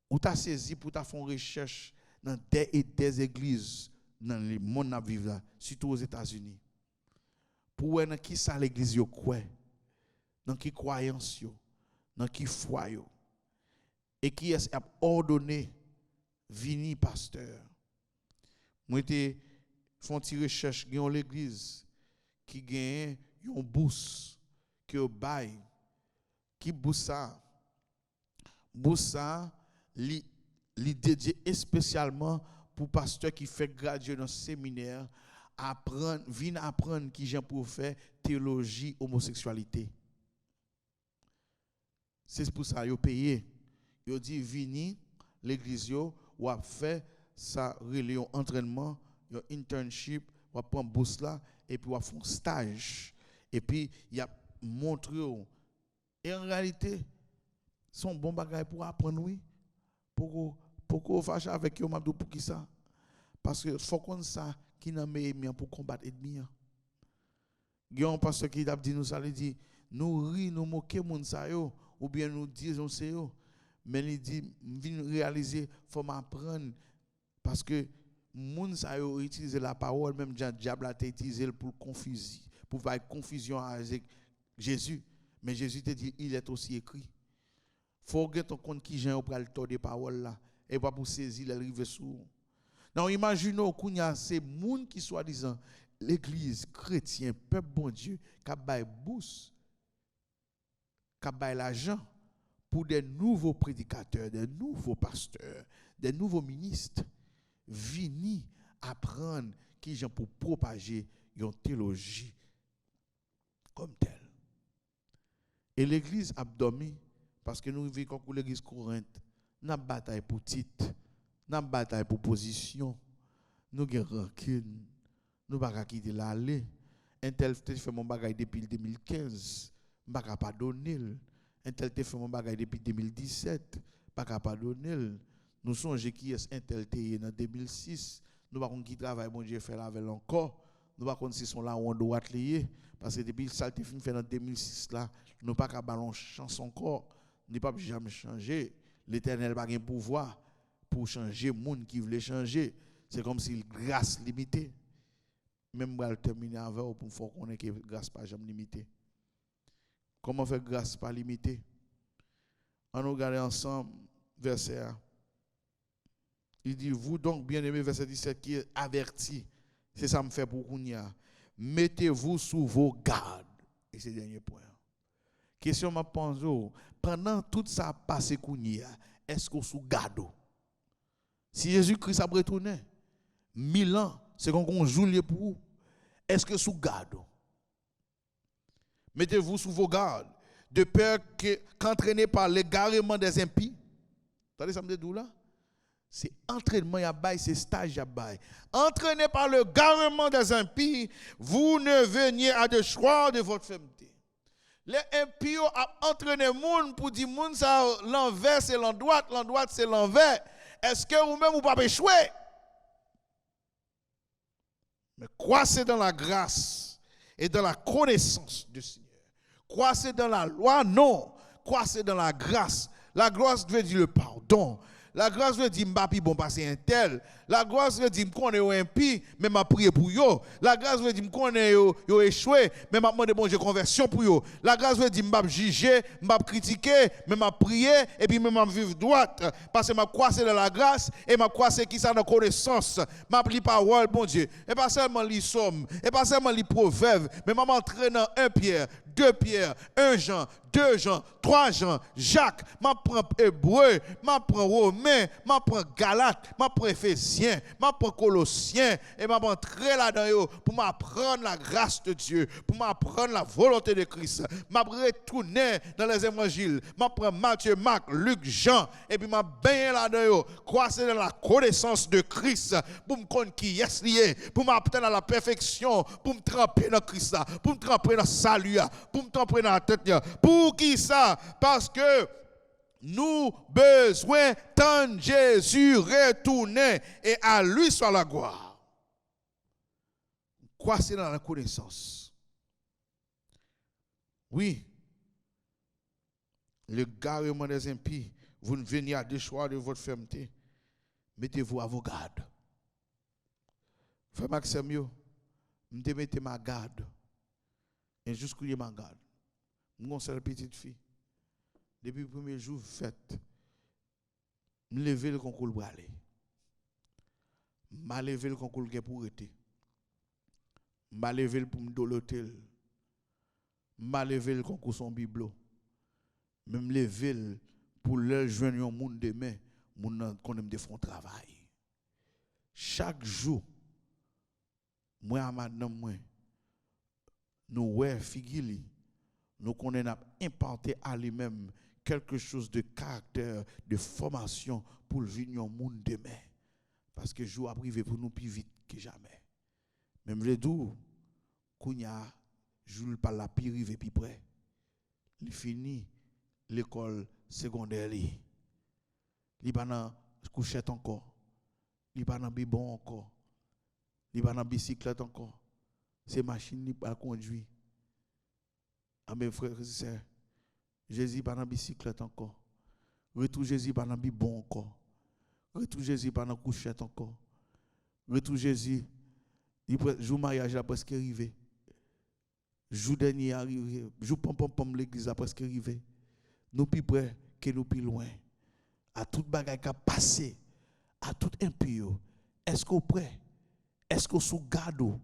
Ou ta saisi pour ta faire une recherche dans des églises dans le monde à vivre là, surtout aux États-Unis. Pour voir dans qui ça l'église yo quoi, dans qui croyance yo, dans qui foi yo. Et qui est ordonné vini pasteur. Moi été font une recherche dans l'église qui gagne une bourse que bail qui bourse ça li dédié spécialement pour pasteur qui fait graduer dans le séminaire viennent apprendre qui j'ai pour faire théologie homosexualité. C'est pour ça yo payé. Yo dit vini l'église yo ou a fait ça relé entraînement, un internship, ou a prendre bourse là et puis ou a fait un stage et puis il a montré et en réalité son bon bagage pour apprendre oui pour fâcher avec eux m'abdou pour qui ça parce que faut qu'on ça qui n'a meilleur pour combattre ennemi. Guillaume pasteur qui a dit nous ça il dit nous ri nous moquer moun ça yo ou bien nous disons c'est yo mais il dit vinn réaliser faut m'apprendre parce que moun ça yo utiliser la parole même diable a utilisé pour confuser pour faire confusion avec Jésus mais Jésus te dit il est aussi écrit faut que ton compte qui j'ai pour le tort des paroles là et pas pour saisir les rives sous. Non, imaginons qu'on y a ces monde qui soi-disant l'église chrétien peuple bon Dieu qui bail bourse qui bail l'argent pour des nouveaux prédicateurs, des nouveaux pasteurs, des nouveaux ministres venir apprendre qui j'ai pour propager une théologie comme telle. Et l'église a dormi parce que nous vivons comme l'église Corinthe. Nous avons bataille pour titre, nous avons bataille pour position, nous avons rancune, nous ne pouvons pas quitter l'aller. Un tel fait mon bagage depuis 2015, je ne peux pas pardonner. Un tel fait mon bagage depuis 2017, je ne peux pas pardonner. Nous songeons qui est un tel en 2006, nous ne pouvons pas qui travaille, bon Dieu fait avec encore. Nous ne pouvons pas si sont là où on doit lier parce que depuis ça te fait en 2006 là, nous pas qu'à ballon chance encore, n'est pas jamais changer. L'Éternel n'a pas de pouvoir pour changer le monde qui veut changer. C'est comme si grâce limitée. Même pour terminer avec pour faire qu'on ait que grâce pas jamais limitée. Comment faire grâce pas limitée? On nous regarde ensemble verset 1. Il dit vous donc bien-aimés verset 17 qui est averti. C'est ça me fait pour Kounia. Mettez-vous sous vos gardes. Et c'est le dernier point. Question m'a pensé pendant tout ça passé Kounia, est-ce qu'on sous garde? Si Jésus-Christ a retourné 1000 ans c'est qu'on joue pour vous. Est-ce que sous garde? Mettez-vous sous vos gardes, de peur qu'entraîné par l'égarement des impies. Vous entendez ça me dit là? C'est entraînement à bail, c'est stage à bail. Entraîné par le garement des impies, vous ne veniez à déchoir de votre fermeté. Les impies ont entraîné moun pour dire moun ça l'envers c'est l'endroit c'est l'envers. Est-ce que vous-même vous pas échouer? Mais croissez dans la grâce et dans la connaissance du Seigneur. Croissez dans la loi, non. Croissez dans la grâce. La grâce veut dire le pardon. La grâce veut dire m'papi bon passer un tel. La grâce veut dire qu'on est impie, mais m'a prié pour yo. La grâce veut dire qu'on est yo échoué, mais m'a demandé bon Dieu conversion pour yo. La grâce veut dire m'a juger, m'a critiquer, mais m'a prié et puis m'a vivre droite parce que m'a croissé dans la grâce et m'a croissé qui ça dans connaissance. M'a pris parole bon Dieu. Et pas seulement les sommes, et pas seulement les proverbes, mais m'a entraîné dans 1 Pierre, 2 Pierre, 1 Jean, 2 Jean, 3 Jean, Jacques, m'a prend Hébreu, m'a prend Romain, m'a prend Galate, m'a prend Éphésiens, m'a prend Colossiens et m'a entré là-dedans pour m'apprendre la grâce de Dieu, pour m'apprendre la volonté de Christ. M'a retourné dans les évangiles, m'a prend Matthieu, Marc, Luc, Jean et puis m'a baigné là-dedans, croiser dans la connaissance de Christ pour me connaître qui est lié, pour m'apprendre à la perfection, pour me tremper dans Christ, pour me tremper dans le salut, pour me tremper dans la tête. Pour qui ça? Parce que nous besoin tant Jésus retourner et à lui soit la gloire. Quoi c'est dans la connaissance? Oui, le garement des impies, vous ne venez à déchoir de votre fermeté. Mettez-vous à vos gardes. Frère Maxime, je mettez ma garde. Et jusqu'où il ma garde. Mon seule petite fille. Depuis le premier jour, fête. Je lever le concours pour aller. Je lever le concours pour être. Je lever pour me doloter. Je lever le concours son biblo. Je me lever pour leur joindre un monde demain. Moun qu'on aime de faire travail. Chaque jour, moi et madame, moi, nous ouais figili, nous connaissons imparté à lui-même quelque chose de caractère, de formation pour le venir au monde demain. Parce que jour a privé pour nous plus vite que jamais. Même les doux, Kounya, joue par la plus rive puis près. Il finit l'école secondaire. Il pas dans couchette encore. Il pas dans bibon encore. Il pas dans bicyclette encore. C'est machine qui pas conduit. Ah mes frères et sœurs, Jésus pas dans bicyclette encore. Retour Jésus pas dans bibon encore. Retour Jésus pas dans couchette encore. Retour Jésus, jour mariage là presque arrivé. Jour dernier arrivé, jour pom l'église là presque arrivé. Nous plus près que nous plus loin. À toute bagaille qui a passé, à tout impur. Est-ce qu'on est prêt? Est-ce qu'on est sous garde?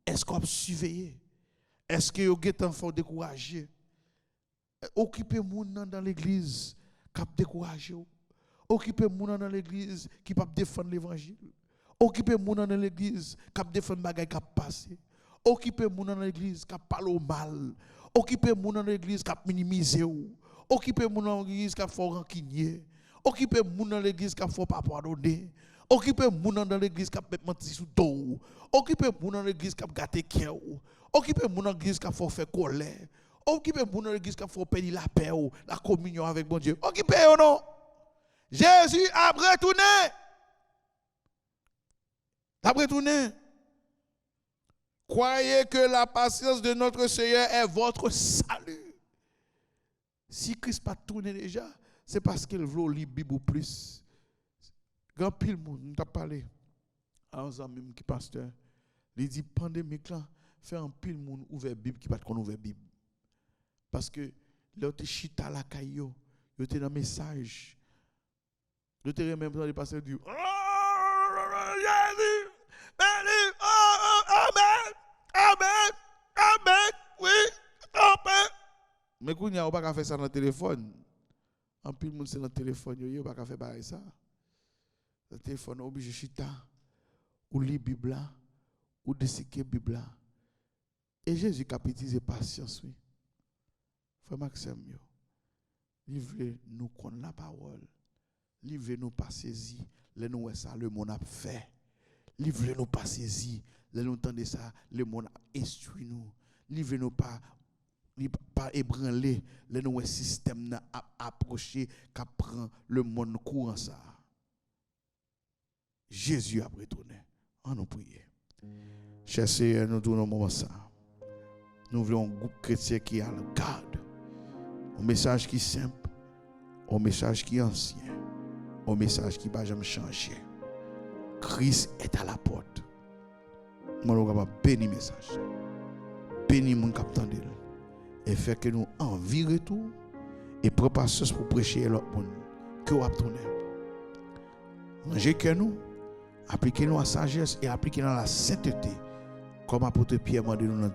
Est-ce qu'on est surveillé? Est-ce que vous êtes enfant découragé? Occupez-vous dans l'église qui a découragé. Occupez-vous dans l'église qui peut défendre l'évangile. Occupez-vous dans l'église qui peut défendre les bagailles qui a passé. Occupez-vous dans l'église qui a parlé au mal. Occupez-vous dans l'église qui a minimisé. Occupez-vous dans l'église qui a fait rancunier. Occupez-vous dans l'église qui a fait pas pardonner. Occupez-vous dans l'église qui a menti sous dos. Occupez-vous dans l'église qui a gâté cœur. Occupez-vous dans l'église qui a fait colère. Occupez-vous dans l'église qui a fait perdre la paix, la communion avec mon Dieu. Occupez-vous non. Jésus a retourné. A retourné. Croyez que la patience de notre Seigneur est votre salut. Si Christ pas tourné déjà, c'est parce qu'il veut lire Bible plus. Grand pile monde, nous t'a parlé à un ami qui pasteur. Il dit pandémique là, fait un pile monde ouvert Bible qui pas qu'on ouvert Bible. Parce que là tu chita la caillou, tu es dans message. Tu te même dans le pasteur dit Jésus, amen, amen, amen, oui, amen. Mais quand il y a pas faire ça dans le téléphone. En pile monde c'est dans le téléphone, yo pas faire pareil ça. Le téléphone obligé chita ou lit Bible là ou décider Bible. Et Jésus capitise patience, oui. Frère Maxime, livrez-nous contre la parole. Livrez-nous pas saisi. Laissez-nous ça, le monde a fait. Livrez-nous pas saisi. Laissez-nous entendre ça, le monde a instruit nous. Livrez-nous pas ébranler. Laissez-nous un système à approcher qui prend le monde courant ça. Jésus a retourné. On nous prie. Cher Seigneur, nous tournons moment ça. Nous voulons un groupe chrétien qui a le garde. Un message qui est simple, un message qui est ancien, un message qui ne va jamais changer. Christ est à la porte. Moi, je vais bénir le message. Bénir mon capitaine et faire que nous envie retour et préparer pour prêcher l'autre monde. Que vous tourner. Rangez que nous, appliquez-nous à sagesse et appliquez-nous à la sainteté. Comme apôtre Pierre m'a dit dans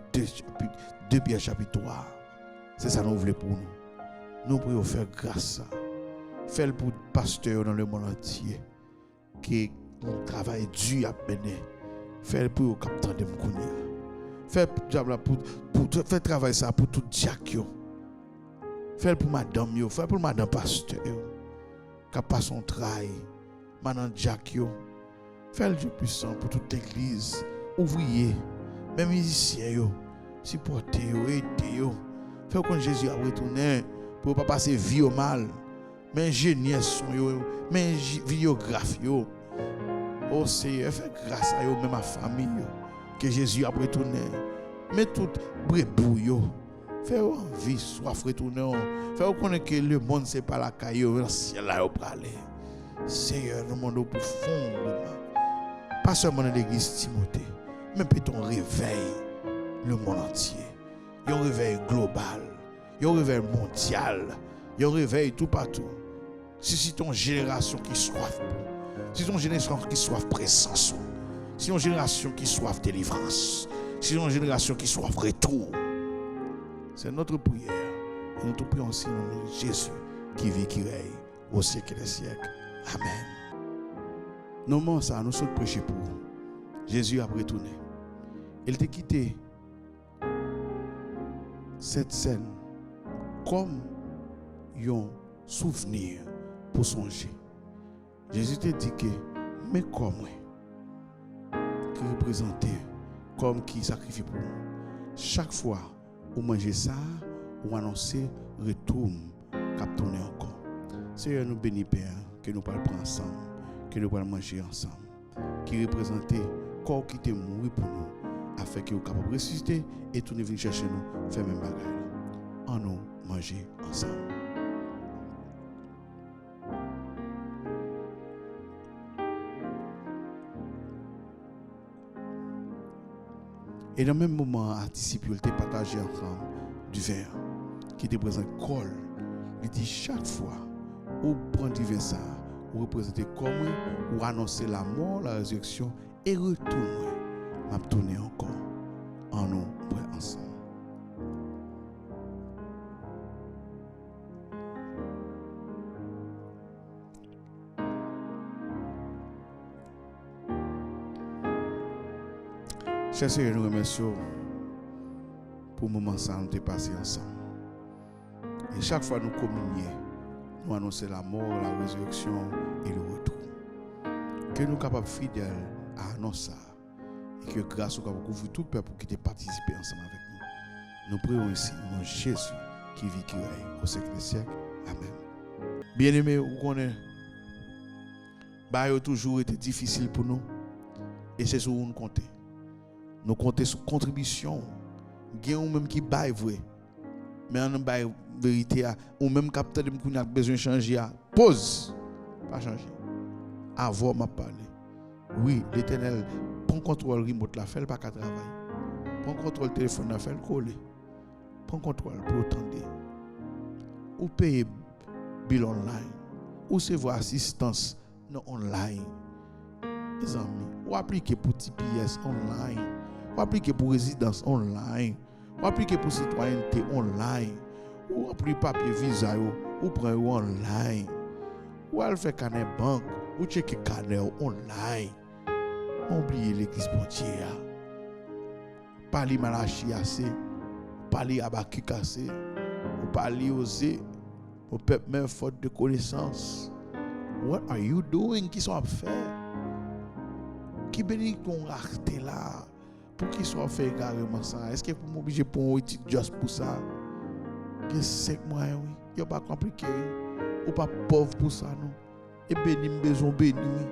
2 Pierre chapitre 3. C'est ça que nous voulons pour nous. Nous pouvons faire grâce. Faites pour le pasteur dans le monde entier. Qui travaille dur à mener. Faites pour le capitaine de Mkounia. Faites travailler ça pour tout diacre. Faites pour madame. Faites pour madame pasteur. Qui passe son travail. Madame diacre. Faites le Dieu puissant pour toute l'église. Ouvriers. Même musiciens. Supportez. Aidez. Faites que Jésus a retourné. Pour ne pas passer vie au mal. Mais ingénieurs sont mais vidéographes. Oh Seigneur, fais grâce à eux, même à famille. Que Jésus a retourné. Mais tout brebou. Fais envie, soif retourner. Fais connaître que le monde, ce n'est pas la caillou, mais le ciel là, pour aller. Seigneur, nous demandons profondément. Pas seulement dans l'église Timothée, mais peut-on réveil le monde entier. Un réveil global. Un réveil mondial. Un réveil tout partout. Si c'est ton génération qui soif, si ton génération qui soif présence, si ton génération qui soif délivrance, si ton génération qui soif retour, c'est notre prière. Et nous te prions aussi au nom de Jésus qui vit, qui règne au siècle des siècles. Amen. Non, ça, nous sommes prêchés pour Jésus a retourné. Il t'a quitté cette scène comme un souvenir pour songer. Jésus te dit que, mais comme qui représentait, comme qui sacrifie pour nous. Chaque fois où manger ça, ou annoncer retour, cap tourner encore. Seigneur, nous bénis Père, que nous parlons ensemble, que nous parlons manger ensemble, qui représentait corps qui était mort pour nous, afin que nous capables de ressusciter et tout venir chercher nous, faire même bagarre. En nous manger ensemble. Et dans le même moment, à disciples, ils partagé ensemble du vin qui te présente col. Il dit chaque fois où prendre du vin ça, ou représenter comme ou annoncer la mort, la résurrection et retourner, m'a tourner encore en nous ensemble. Chers Seigneur, nous remercions pour le moment ça nous passé ensemble. Et chaque fois nous communions, nous annonçons la mort, la résurrection et le retour. Que nous sommes capables fidèles à annoncer ça. Et que grâce au Caveau couvre tout le peuple qui a participé ensemble avec nous. Nous prions ici au nom de Jésus qui vit, qui règne au siècle des siècles. Amen. Bien-aimés, vous connaissez, ça a toujours été difficile pour nous. Et c'est sur où nous comptons. Nous comptons sur contribution. Il y a même qui baille vrai. Mais on baille vérité ou même capteur de m'kou a besoin de changer. Pause. Pas changer. Avant m'a parlé. Oui, l'Éternel prend contrôle remote la fait pas qu'à travailler. Prend contrôle téléphone la fait coller. Prend contrôle pour attendre. Ou payer bill online. Ou recevoir assistance non online. Les amis, ou appliquer pour TPS online. Ou appliquer pour résidence online, ou appliquer pour citoyenneté online, ou appliquer papier visa, ou prendre online, ou aller faire carnet banque, ou checker carnet online. Oubliez l'église pontière. parler Malachi assez, parler Abakuk assez, ou parler Osée, au peuple même faute de connaissance. What are you doing? Qui sont à faire? Qui bénit qu'on racheté là? Pour qu'ils soient fait carrément ça? Est-ce que vous m'obligez pour un étude juste pour ça? Il y a 5 mois, oui. Il n'y a pas compliqué. Ou pas pauvre pour ça, non? Et béni, besoin béni, oui.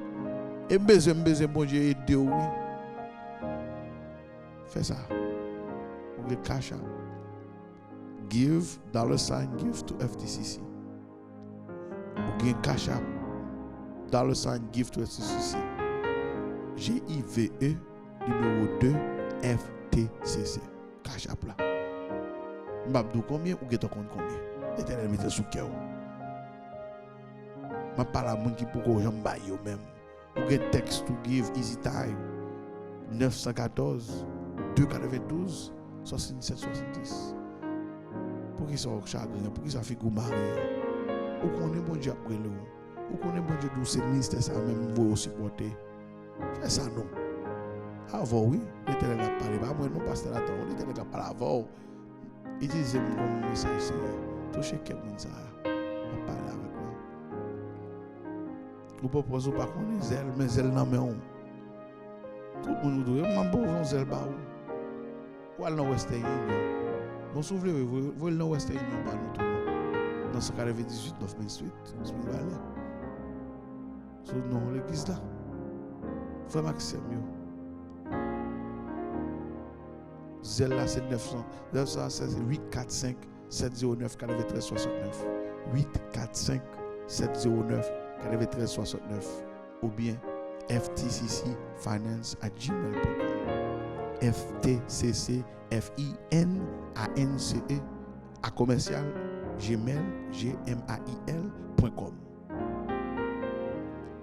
Et besoin, bon Dieu, aider, oui. Fais ça. Vous avez cash out. Give, $ give to FTCC. Vous avez cash out. $ give to FTCC. GIVE numéro 2 FTCC. Cash out là. M'abdou combien ou get compte combien? L'Éternel mette sous cœur. Je parle à moun qui pour que j'en baille yo même. Ou get text to give easy time 914 292 67 70. Pour qu'ils soient chagrin, pour qu'ils soient figou marié. Ou qu'on est bon Dieu après nous. Ou qu'on est bon Dieu douce ministère ça même vous supporter. Fais ça non. Avant oui, l'Éternel a parlé. Pas moi non pasteur attend, l'Éternel a parlé avant. Il disait mon message Seigneur. Touchez quelqu'un ça. On parle avec moi. Ou propose pas qu'on est zèle, mais zèle nan men on. Tout le monde dit, man bon zèle ba ou. Ou al nan Western Union. Bon souffle vous al nan Western Union ba nous tout. Dans 198 9 Main Street, Smith Valley. So non l'église là. Frère Maxime yo. Zèle là c'est 916 845 709 93 69 845 709 93 69 ou bien ftccfinance@gmail.com ftcc finance à commercial gmail.com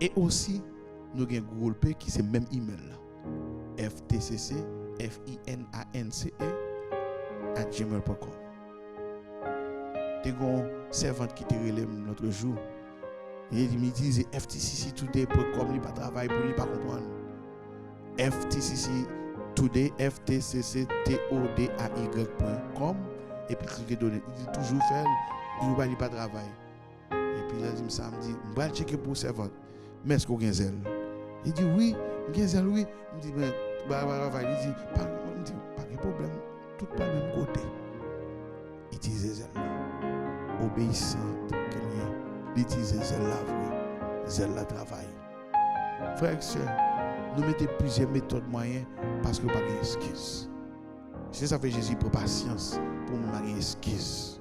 et aussi nous avons Google Pay qui c'est même email là ftcc finance@gmail.com. Des gon servante qui te relève l'autre jour. Il me disait ftcctoday.com, il pas travail pour lui pas comprendre. FTCC Today, ftcctoday.com et puis il donne, il dit toujours faire, il pas travail. Et puis là il me samedi, je vais checker pour servante. Mais est-ce qu'on a zèle? Il dit oui, il zèle oui. Il dit mais il dit pas de problème, tout pas le même côté. Il dit zèle obéissante qu'elle est. Il dit zèle la vraie, zèle la travail. Frères et sœurs, nous mettons plusieurs méthodes moyens parce que pas d'excuses. C'est ça fait Jésus pour patience pour me marier excuse.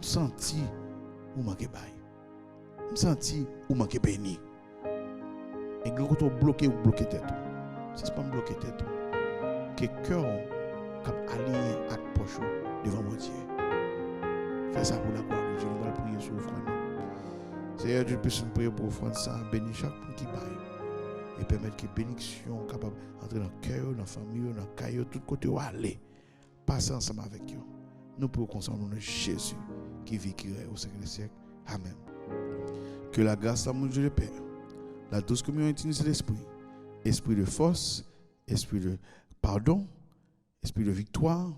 Senti ou manquer bail. Senti ou manquer béni. Et quand on bloqué ou bloqué tête. Si c'est pas bloquer tête. Que cœur cap aligné à poche devant mon Dieu. Fais ça pour la gloire de Dieu. Nous allons prier sur l'offrande. Seigneur Dieu, puisse nous prier pour l'offrande ça, bénir chaque monde qui baille et permettre que bénédiction capable d'entrer dans le cœur, dans la famille, dans le caillou, tout côté où aller. Passer ensemble avec eux. Nous pouvons consommer le nom de Jésus qui vit, qui règne au siècle des siècles. Amen. Que la grâce de mon Dieu le Père, la douce communion de l'Esprit, esprit de force, esprit de pardon, esprit de victoire,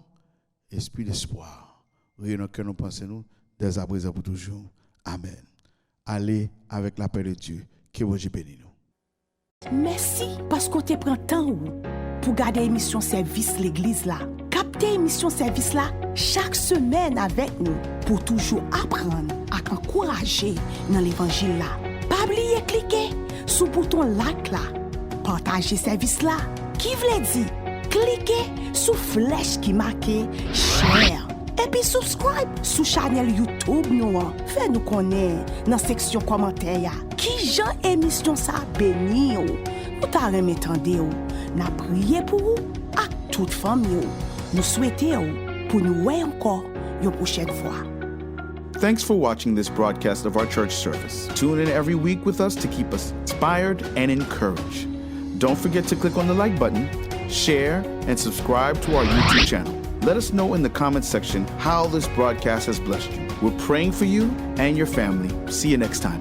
esprit d'espoir. Rien que nous pensons nous, dès à présent pour toujours. Amen. Allez avec la paix de Dieu. Que Dieu bénisse nous. Merci parce que tu prends temps pour garder l'émission service l'église là. Capter l'émission service là chaque semaine avec nous pour toujours apprendre à encourager dans l'évangile là. Pas oublier cliquer sur le bouton like là. Partager service là. Qui veut dire cliquez sur flèche qui marque share. Et puis subscribe sur channel YouTube nous. Fais nous connaître dans la section commentaires. Qui Jean émission ça béni ou. Nous t'arrêtons attendez ou. N'a prié pour vous à toute famille. Nous souhaitons pour nous voir encore une prochaine fois. Thanks for watching this broadcast of our church service. Tune in every week with us to keep us inspired and encouraged. Don't forget to click on the like button, share, and subscribe to our YouTube channel. Let us know in the comments section how this broadcast has blessed you. We're praying for you and your family. See you next time.